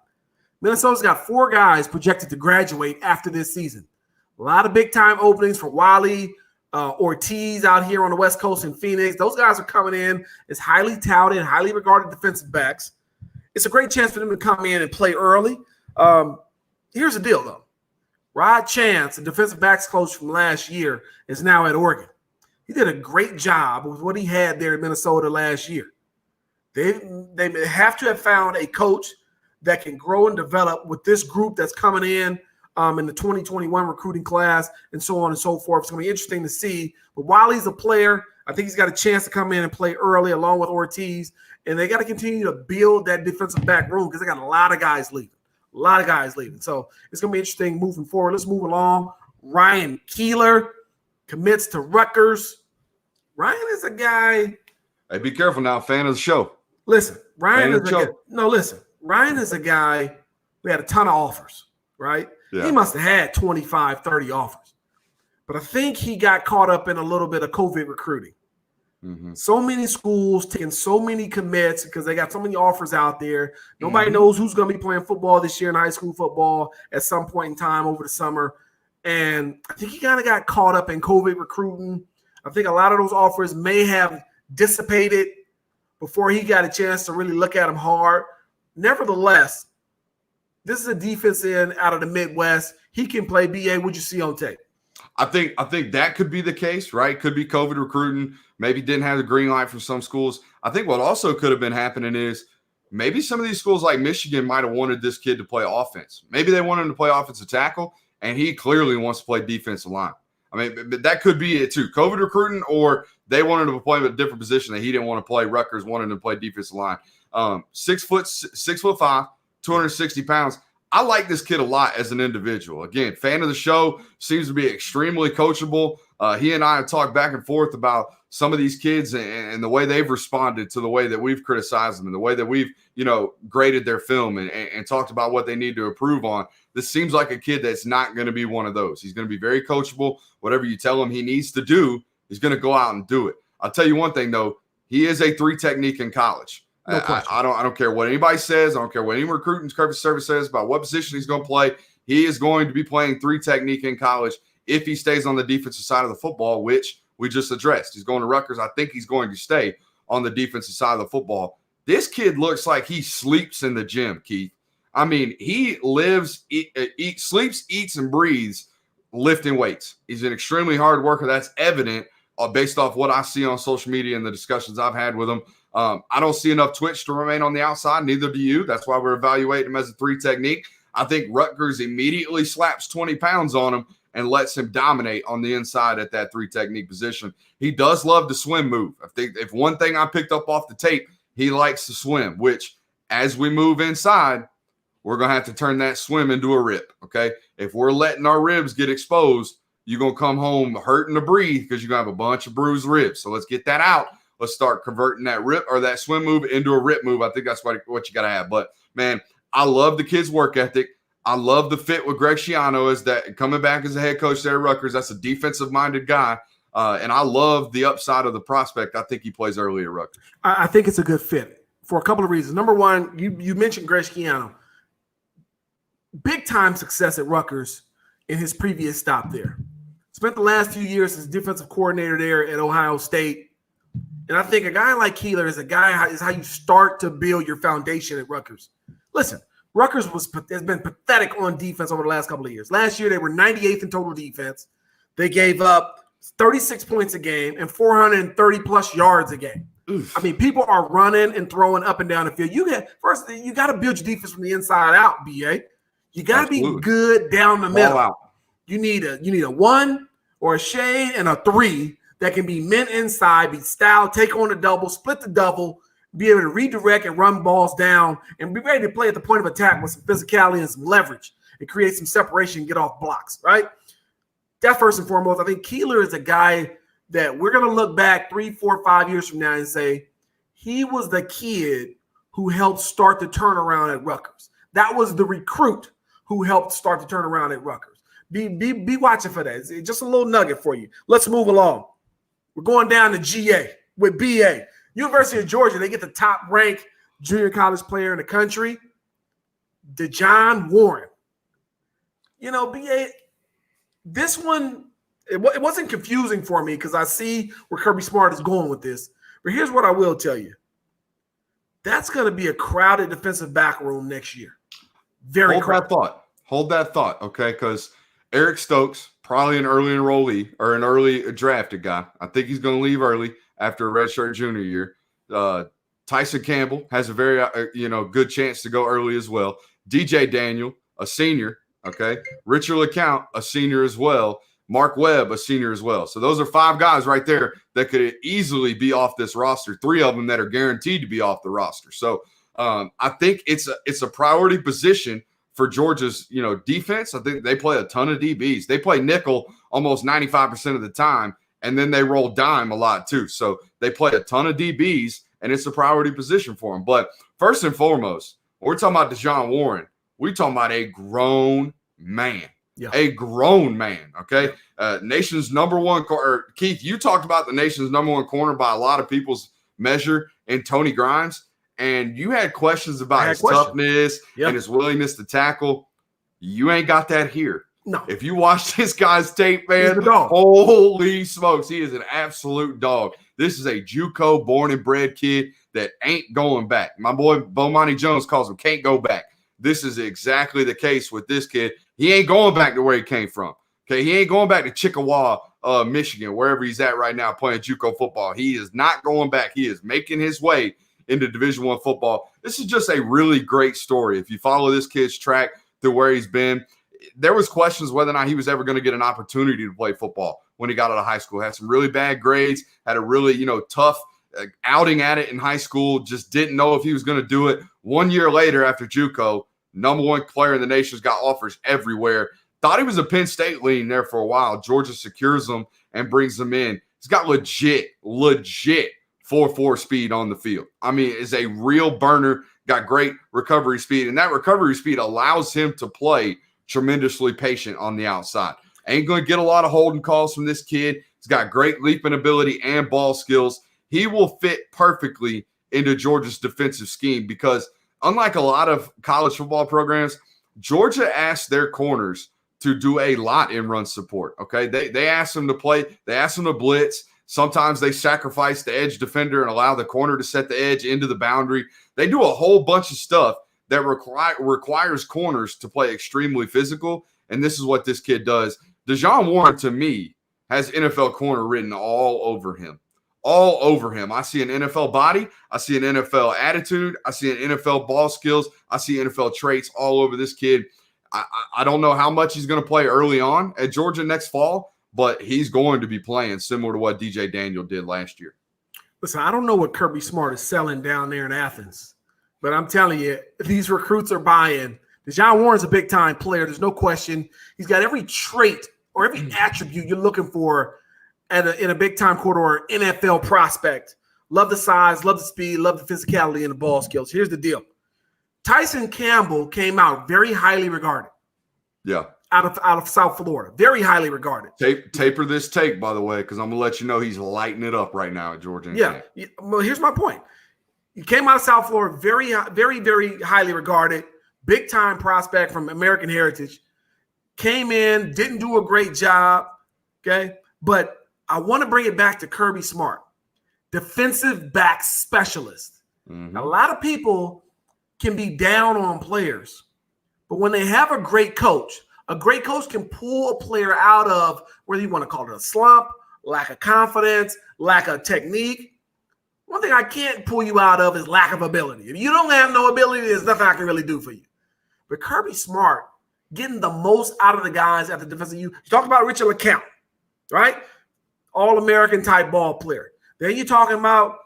Minnesota's got 4 guys projected to graduate after this season. A lot of big-time openings for Wally, Ortiz out here on the West Coast in Phoenix. Those guys are coming in as highly touted, highly regarded defensive backs. It's a great chance for them to come in and play early. Here's the deal, though. Rod Chance, the defensive backs coach from last year, is now at Oregon. He did a great job with what he had there in Minnesota last year. They have to have found a coach that can grow and develop with this group that's coming in the 2021 recruiting class and so on and so forth. It's going to be interesting to see. But while he's a player, I think he's got a chance to come in and play early along with Ortiz. And they got to continue to build that defensive back room because they got a lot of guys leaving. So it's going to be interesting moving forward. Let's move along. Ryan Keeler commits to Rutgers. Ryan is a guy. Hey, be careful now. Fan of the show. Listen, Ryan is a guy who had a ton of offers, right? Yeah. He must have had 25, 30 offers. But I think he got caught up in a little bit of COVID recruiting. Mm-hmm. So many schools taking so many commits because they got so many offers out there. Nobody knows who's going to be playing football this year in high school football at some point in time over the summer. And I think he kind of got caught up in COVID recruiting. I think a lot of those offers may have dissipated before he got a chance to really look at them hard. Nevertheless, this is a defense end out of the Midwest. He can play. BA, what'd you see on tape? I think that could be the case, right? Could be COVID recruiting. Maybe didn't have the green light from some schools. I think what also could have been happening is maybe some of these schools like Michigan might have wanted this kid to play offense. Maybe they wanted him to play offensive tackle, and he clearly wants to play defensive line. I mean, but that could be it too. COVID recruiting, or they wanted him to play a different position that he didn't want to play. Rutgers wanted him to play defensive line. 6'5", 260 pounds. I like this kid a lot as an individual. Again, fan of the show, seems to be extremely coachable. He and I have talked back and forth about some of these kids and the way they've responded to the way that we've criticized them and the way that we've, graded their film and talked about what they need to improve on. This seems like a kid that's not going to be one of those. He's going to be very coachable. Whatever you tell him he needs to do, He's going to go out and do it. I'll tell you one thing, though. He is a 3 technique in college. No question. I don't care what anybody says. I don't care what any recruiting service says about what position he's going to play. He is going to be playing 3 technique in college if he stays on the defensive side of the football, which we just addressed. He's going to Rutgers. I think he's going to stay on the defensive side of the football. This kid looks like he sleeps in the gym, Keith. I mean, he lives, sleeps, eats, and breathes lifting weights. He's an extremely hard worker. That's evident based off what I see on social media and the discussions I've had with him. I don't see enough twitch to remain on the outside. Neither do you. That's why we're evaluating him as a 3 technique. I think Rutgers immediately slaps 20 pounds on him and lets him dominate on the inside at that 3 technique position. He does love the swim move. I think if one thing I picked up off the tape, he likes to swim, which as we move inside, we're going to have to turn that swim into a rip, okay? If we're letting our ribs get exposed, you're going to come home hurting to breathe because you're going to have a bunch of bruised ribs. So let's get that out. Let's start converting that rip or that swim move into a rip move. I think that's what you got to have. But, man, I love the kid's work ethic. I love the fit with Greg Schiano as that coming back as a head coach there at Rutgers. That's a defensive-minded guy. And I love the upside of the prospect. I think he plays early at Rutgers. I think it's a good fit for a couple of reasons. Number one, you mentioned Greg Schiano. Big-time success at Rutgers in his previous stop there. Spent the last few years as defensive coordinator there at Ohio State. And I think a guy like Keeler is how you start to build your foundation at Rutgers. Listen, Rutgers has been pathetic on defense over the last couple of years. Last year, they were 98th in total defense. They gave up 36 points a game and 430-plus yards a game. Oof. I mean, people are running and throwing up and down the field. You got to build your defense from the inside out, BA. You got to be good down the middle. Out. You need a 1 or a shade and a 3 that can be men inside, be styled, take on the double, split the double, be able to redirect and run balls down, and be ready to play at the point of attack with some physicality and some leverage and create some separation and get off blocks, right? That first and foremost. I think Keeler is a guy that we're going to look back 3, 4, 5 years from now and say he was the kid who helped start the turnaround at Rutgers. That was the recruit who helped start the turnaround at Rutgers. Be watching for that. It's just a little nugget for you. Let's move along. We're going down to GA with BA. University of Georgia, they get the top-ranked junior college player in the country, DeJon Warren. You know, BA, this one, it wasn't confusing for me because I see where Kirby Smart is going with this. But here's what I will tell you. That's going to be a crowded defensive back room next year. Very crowded. Hold that thought, okay? Because Eric Stokes, probably an early enrollee or an early drafted guy. I think he's going to leave early after a redshirt junior year. Tyson Campbell has a very good chance to go early as well. DJ Daniel, a senior, okay? Richard LeCount, a senior as well. Mark Webb, a senior as well. So those are 5 guys right there that could easily be off this roster. 3 of them that are guaranteed to be off the roster. So I think it's a priority position for Georgia's, defense. I think they play a ton of DBs. They play nickel almost 95% of the time, and then they roll dime a lot too. So they play a ton of DBs, and it's a priority position for them. But first and foremost, when we're talking about DeJon Warren, we're talking about a grown man. Yeah. A grown man, okay? Nation's number one corner. Keith, you talked about the nation's number one corner by a lot of people's measure in Tony Grimes. And you had questions about his toughness and his willingness to tackle. You ain't got that here. No. If you watch this guy's tape, man, holy smokes, he is an absolute dog. This is a JUCO born and bred kid that ain't going back. My boy Bomani Jones calls him can't go back. This is exactly the case with this kid. He ain't going back to where he came from. Okay, he ain't going back to Chickasaw, Michigan, wherever he's at right now playing JUCO football. He is not going back. He is making his way into Division I football. This is just a really great story. If you follow this kid's track through where he's been, there was questions whether or not he was ever going to get an opportunity to play football when he got out of high school. Had some really bad grades, had a really, tough outing at it in high school, just didn't know if he was going to do it. 1 year later after JUCO, number one player in the nation's got offers everywhere. Thought he was a Penn State lean there for a while. Georgia secures him and brings him in. He's got legit 4.4 speed on the field. I mean, is a real burner, got great recovery speed, and that recovery speed allows him to play tremendously patient on the outside. Ain't going to get a lot of holding calls from this kid. He's He's got great leaping ability and ball skills. He will fit perfectly into Georgia's defensive scheme because unlike a lot of college football programs, Georgia asks their corners to do a lot in run support. Okay. They ask them to play. They ask them to blitz. Sometimes they sacrifice the edge defender and allow the corner to set the edge into the boundary. They do a whole bunch of stuff that requires corners to play extremely physical. And this is what this kid does. Dejon Warren, to me, has NFL corner written all over him. All over him. I see an NFL body. I see an NFL attitude. I see an NFL ball skills. I see NFL traits all over this kid. I don't know how much he's going to play early on at Georgia next fall, but he's going to be playing similar to what DJ Daniel did last year. Listen, I don't know what Kirby Smart is selling down there in Athens, but I'm telling you, these recruits are buying. Dejon Warren's a big-time player. There's no question. He's got every trait or every attribute you're looking for in a big-time quarter or NFL prospect. Love the size, love the speed, love the physicality and the ball skills. Here's the deal. Tyson Campbell came out very highly regarded. Yeah. Out of South Florida. Very highly regarded. Taper this take, by the way, because I'm going to let you know he's lighting it up right now at Georgia. Yeah. Well, here's my point. He came out of South Florida, very, very, very highly regarded, big-time prospect from American heritage. Came in, didn't do a great job, okay? But I want to bring it back to Kirby Smart, defensive back specialist. Mm-hmm. A lot of people can be down on players, but when they have a great coach can pull a player out of, whether you want to call it a slump, lack of confidence, lack of technique. One thing I can't pull you out of is lack of ability. If you don't have no ability, there's nothing I can really do for you. But Kirby Smart getting the most out of the guys at the defensive. You talk about Richard LeCounte, right? All-American type ball player. Then you're talking about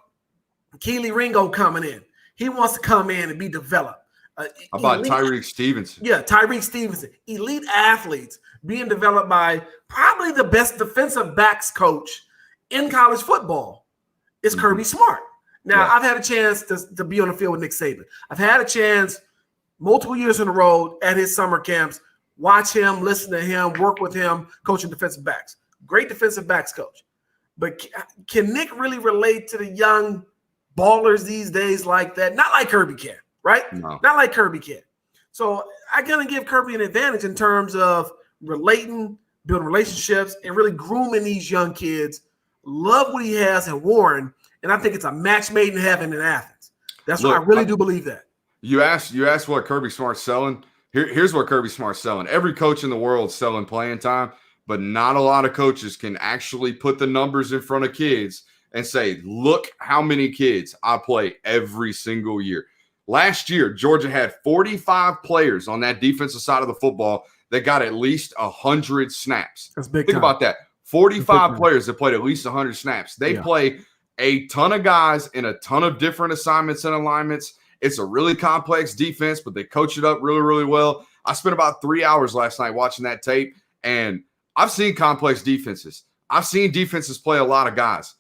Keely Ringo coming in. He wants to come in and be developed. How about Tyreek Stevenson? Yeah, Tyreek Stevenson. Elite athletes being developed by probably the best defensive backs coach in college football is Kirby Smart. Now, I've had a chance to be on the field with Nick Saban. I've had a chance multiple years in a row at his summer camps, watch him, listen to him, work with him, coaching defensive backs. Great defensive backs coach. But can Nick really relate to the young ballers these days like that? Not like Kirby can, right? No. Not like Kirby can. So I'm going to give Kirby an advantage in terms of relating, building relationships, and really grooming these young kids. Love what he has in Warren, and I think it's a match made in heaven in Athens. That's what I really do believe that. You asked what Kirby Smart's selling. Here's what Kirby Smart's selling. Every coach in the world's selling playing time, but not a lot of coaches can actually put the numbers in front of kids and say, look how many kids I play every single year. Last year, Georgia had 45 players on that defensive side of the football that got at least 100 snaps. That's big. Think about that. 45 players that played at least 100 snaps. They play a ton of guys in a ton of different assignments and alignments. It's a really complex defense, but they coach it up really, really well. I spent about 3 hours last night watching that tape, and I've seen complex defenses. I've seen defenses play a lot of guys.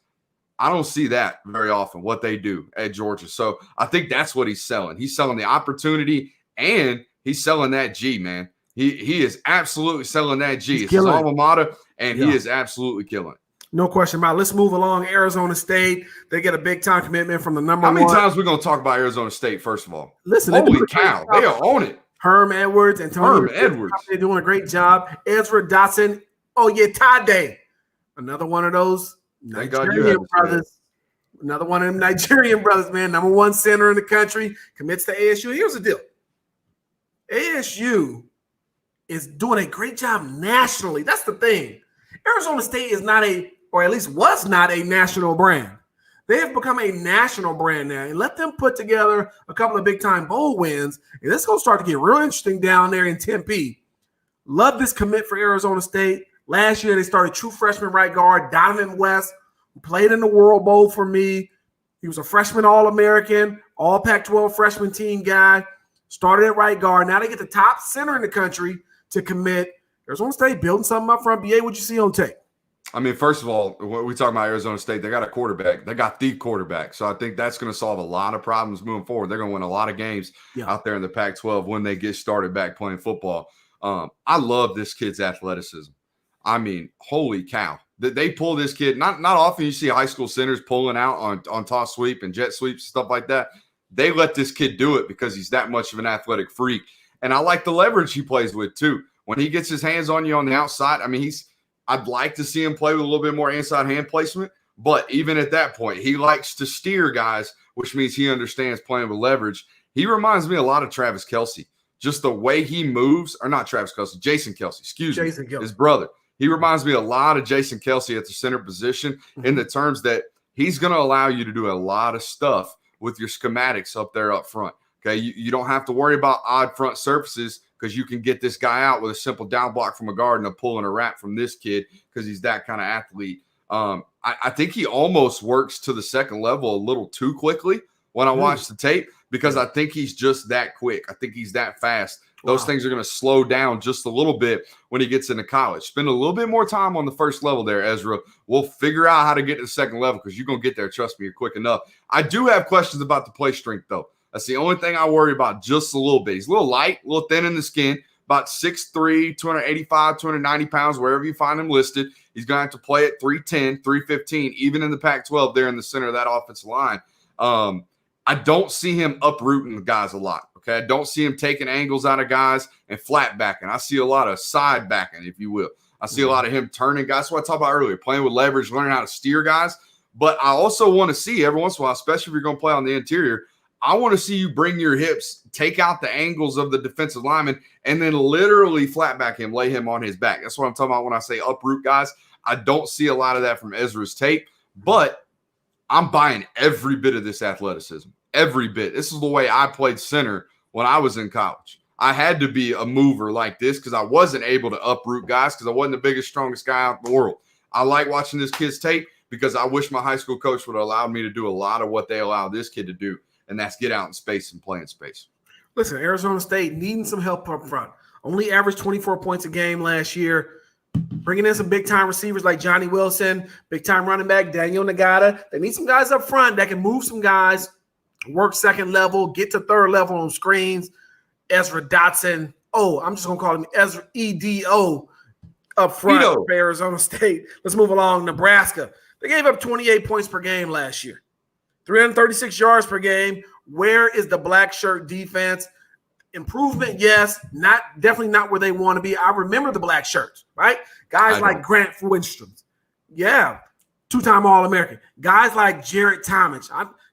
I don't see that very often, what they do at Georgia. So I think that's what he's selling. He's selling the opportunity, and he's selling that G, man. He is absolutely selling that G. It's his alma mater, and he is absolutely killing it. No question about it. Let's move along. Arizona State, they get a big-time commitment from the number one. How many times are we going to talk about Arizona State, first of all? Listen, holy cow, they are on it. Herm Edwards and Tony Edwards. They're doing a great job. Ezra Dotson. Oh, yeah, Tade. Another one of those Nigerian brothers. Another one of them Nigerian brothers, man. Number one center in the country. Commits to ASU. Here's the deal. ASU is doing a great job nationally. That's the thing. Arizona State is not or at least was not a national brand. They have become a national brand now. And let them put together a couple of big-time bowl wins. And this is going to start to get real interesting down there in Tempe. Love this commit for Arizona State. Last year, they started true freshman right guard, Donovan West, who played in the World Bowl for me. He was a freshman All-American, all Pac-12 freshman team guy. Started at right guard. Now they get the top center in the country to commit. Arizona State building something up front. BA, what'd you see on tape? I mean, first of all, when we talk about Arizona State, they got a quarterback. They got the quarterback. So I think that's going to solve a lot of problems moving forward. They're going to win a lot of games out there in the Pac-12 when they get started back playing football. I love this kid's athleticism. I mean, holy cow. that they pull this kid. Not often you see high school centers pulling out on toss sweep and jet sweeps, stuff like that. They let this kid do it because he's that much of an athletic freak. And I like the leverage he plays with too. When he gets his hands on you on the outside, I mean, I'd like to see him play with a little bit more inside hand placement. But even at that point, he likes to steer guys, which means he understands playing with leverage. He reminds me a lot of Travis Kelce. Just the way he moves, or not Travis Kelce, Jason Kelce, Jason Kelce. His brother. He reminds me a lot of Jason Kelce at the center position in the terms that he's going to allow you to do a lot of stuff with your schematics up there up front. Okay, you don't have to worry about odd front surfaces because you can get this guy out with a simple down block from a guard and a pull and a wrap from this kid because he's that kind of athlete. I think he almost works to the second level a little too quickly when I watch the tape because I think he's just that quick. I think he's that fast. Those things are going to slow down just a little bit when he gets into college. Spend a little bit more time on the first level there, Ezra. We'll figure out how to get to the second level because you're going to get there. Trust me, you're quick enough. I do have questions about the play strength, though. That's the only thing I worry about just a little bit. He's a little light, a little thin in the skin, about 6'3", 285, 290 pounds, wherever you find him listed. He's going to have to play at 310, 315, even in the Pac-12 there in the center of that offensive line. I don't see him uprooting the guys a lot, okay? I don't see him taking angles out of guys and flat backing. I see a lot of side backing, if you will. I see a lot of him turning guys. That's what I talked about earlier, playing with leverage, learning how to steer guys. But I also want to see every once in a while, especially if you're going to play on the interior, I want to see you bring your hips, take out the angles of the defensive lineman, and then literally flat back him, lay him on his back. That's what I'm talking about when I say uproot guys. I don't see a lot of that from Ezra's tape, but I'm buying every bit of this athleticism, every bit. This is the way I played center when I was in college. I had to be a mover like this because I wasn't able to uproot guys because I wasn't the biggest, strongest guy out in the world. I like watching this kid's tape because I wish my high school coach would have allowed me to do a lot of what they allow this kid to do, and that's get out in space and play in space. Listen, Arizona State needing some help up front. Only averaged 24 points a game last year. Bringing in some big-time receivers like Johnny Wilson, big-time running back Daniel Nagata. They need some guys up front that can move some guys, work second level, get to third level on screens. Ezra Dotson. Oh, I'm just going to call him Ezra EDO up front for Arizona State. Let's move along. Nebraska. They gave up 28 points per game last year. 336 yards per game. Where is the black shirt defense? Improvement, yes. Definitely not where they want to be. I remember the black shirts, right? Guys like Grant Winstrom. Yeah. Two-time All-American. Guys like Jared Thomas.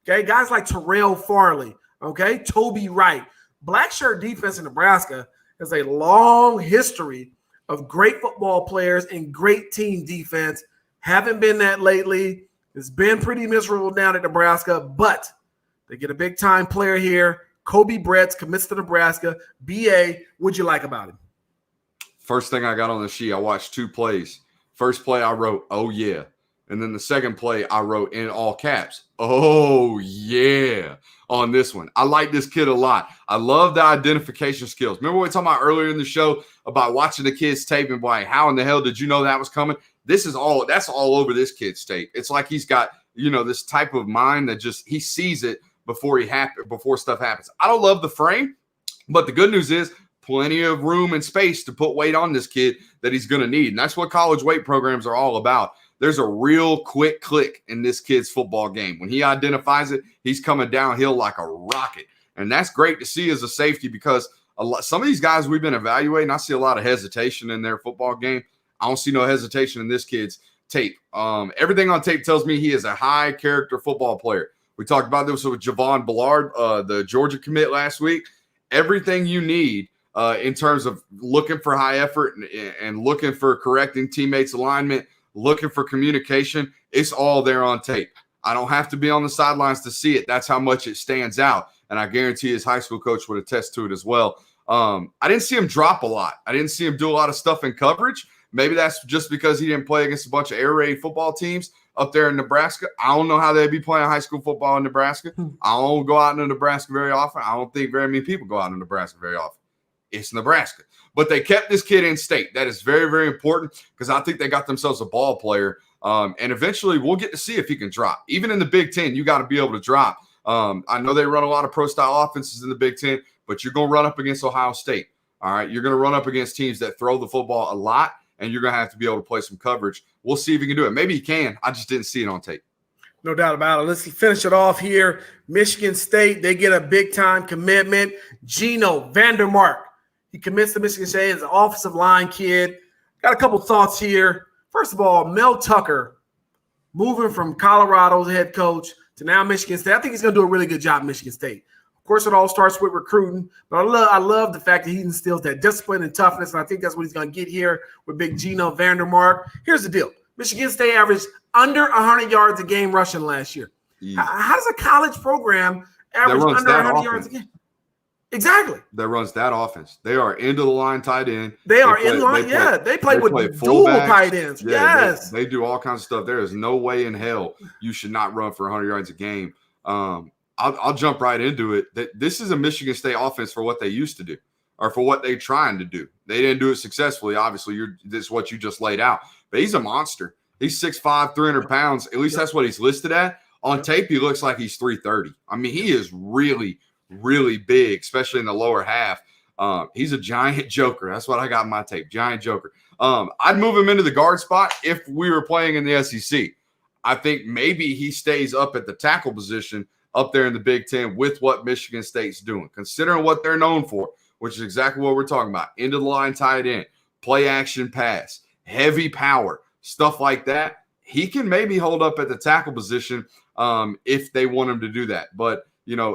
Okay. Guys like Terrell Farley. Okay. Toby Wright. Black shirt defense in Nebraska has a long history of great football players and great team defense. Haven't been that lately. It's been pretty miserable down at Nebraska, but they get a big-time player here. Kobe Bretz commits to Nebraska. BA, what'd you like about him? First thing I got on the sheet, I watched two plays. First play, I wrote, oh, yeah. And then the second play, I wrote in all caps, oh, yeah, on this one. I like this kid a lot. I love the identification skills. Remember what we were talking about earlier in the show about watching the kid's tape and like, how in the hell did you know that was coming? That's all over this kid's tape. It's like he's got, this type of mind that just he sees it before stuff happens. I don't love the frame, but the good news is plenty of room and space to put weight on this kid that he's going to need. And that's what college weight programs are all about. There's a real quick click in this kid's football game. When he identifies it, he's coming downhill like a rocket. And that's great to see as a safety because some of these guys we've been evaluating, I see a lot of hesitation in their football game. I don't see no hesitation in this kid's tape. Everything on tape tells me he is a high character football player. We talked about this with Javon Ballard, the Georgia commit last week. Everything you need in terms of looking for high effort and looking for correcting teammates' alignment, looking for communication, it's all there on tape. I don't have to be on the sidelines to see it. That's how much it stands out. And I guarantee his high school coach would attest to it as well. I didn't see him drop a lot. I didn't see him do a lot of stuff in coverage. Maybe that's just because he didn't play against a bunch of air raid football teams up there in Nebraska. I don't know how they'd be playing high school football in Nebraska. I don't go out into Nebraska very often. I don't think very many people go out into Nebraska very often. It's Nebraska. But they kept this kid in state. That is very, very important because I think they got themselves a ball player. And eventually we'll get to see if he can drop. Even in the Big Ten, you got to be able to drop. I know they run a lot of pro-style offenses in the Big Ten, but you're going to run up against Ohio State. All right, you're going to run up against teams that throw the football a lot. and you're going to have to be able to play some coverage. We'll see if he can do it. Maybe he can. I just didn't see it on tape. No doubt about it. Let's finish it off here. Michigan State, they get a big-time commitment. Gino Vandermark. He commits to Michigan State as an offensive line kid. Got a couple thoughts here. First of all, Mel Tucker moving from Colorado's head coach to now Michigan State. I think he's going to do a really good job at Michigan State. Of course, it all starts with recruiting, but I love the fact that he instills that discipline and toughness, and I think that's what he's going to get here with big Gino Vandermark. Here's the deal. Michigan State averaged under 100 yards a game rushing last year. Yeah. How does a college program average under 100 yards a game? Exactly. That runs that offense. They are into the line tight end. They are in line. They play with dual tight ends. Yeah, yes. They do all kinds of stuff. There is no way in hell you should not run for 100 yards a game. I'll jump right into it. This is a Michigan State offense for what they used to do, or for what they're trying to do. They didn't do it successfully. Obviously, this is what you just laid out. But he's a monster. He's 6'5", 300 pounds. At least that's what he's listed at. On tape, he looks like he's 330. I mean, he is really, really big, especially in the lower half. He's a giant joker. That's what I got in my tape, giant joker. I'd move him into the guard spot if we were playing in the SEC. I think maybe he stays up at the tackle position up there in the Big Ten with what Michigan State's doing, considering what they're known for, which is exactly what we're talking about. Into the line tight end, play action pass, heavy power, stuff like that. He can maybe hold up at the tackle position if they want him to do that. But,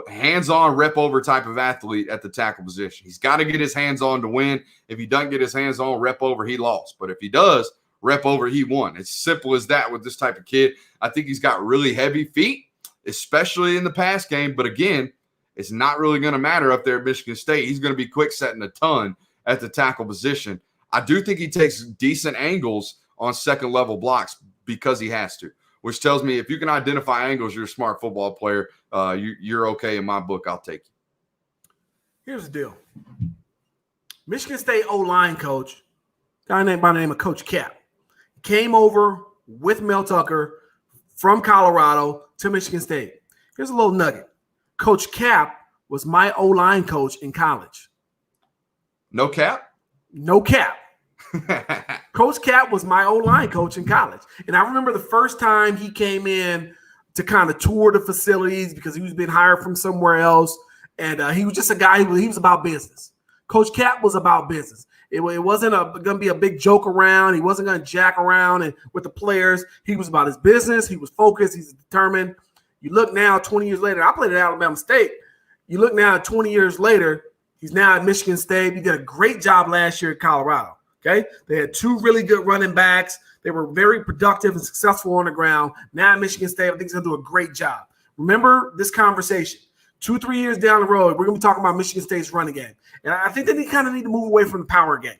hands-on, rep-over type of athlete at the tackle position. He's got to get his hands on to win. If he doesn't get his hands on, rep-over, he lost. But if he does, rep-over, he won. It's simple as that with this type of kid. I think he's got really heavy feet, especially in the pass game. But, again, it's not really going to matter up there at Michigan State. He's going to be quick setting a ton at the tackle position. I do think he takes decent angles on second-level blocks because he has to, which tells me if you can identify angles, you're a smart football player. You're okay in my book. I'll take you. Here's the deal. Michigan State O-line coach, guy named by the name of Coach Cap, came over with Mel Tucker from Colorado to Michigan State. Here's a little nugget. Coach Cap was my O-line coach in college. No cap? No cap. Coach Cap was my O-line coach in college. And I remember the first time he came in to kind of tour the facilities because he was being hired from somewhere else. And he was just a guy, he was about business. Coach Cap was about business. It wasn't going to be a big joke around. He wasn't going to jack around with the players. He was about his business. He was focused. He's determined. You look now, 20 years later, I played at Alabama State. You look now, 20 years later, he's now at Michigan State. He did a great job last year at Colorado. Okay, they had two really good running backs. They were very productive and successful on the ground. Now at Michigan State, I think he's going to do a great job. Remember this conversation. 2-3 years down the road, we're going to be talking about Michigan State's running game. And I think that they kind of need to move away from the power game.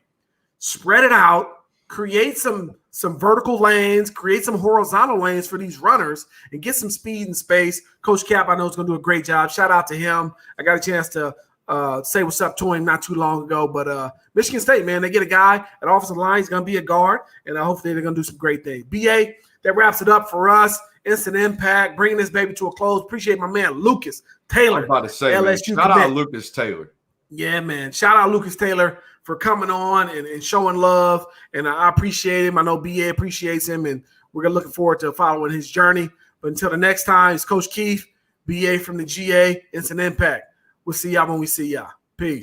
Spread it out, create some vertical lanes, create some horizontal lanes for these runners, and get some speed and space. Coach Cap, I know, is going to do a great job. Shout out to him. I got a chance to say what's up to him not too long ago. But Michigan State, man, they get a guy at offensive line. He's going to be a guard, and hopefully they're going to do some great things. BA, that wraps it up for us. Instant Impact, bringing this baby to a close. Appreciate my man, Lucas Taylor. I was about to say, LSU shout commit. out Lucas Taylor. Yeah, man. Shout out Lucas Taylor for coming on and showing love. And I appreciate him. I know BA appreciates him, and we're looking forward to following his journey. But until the next time, it's Coach Keith, BA from the GA, Instant Impact. We'll see y'all when we see y'all. Peace.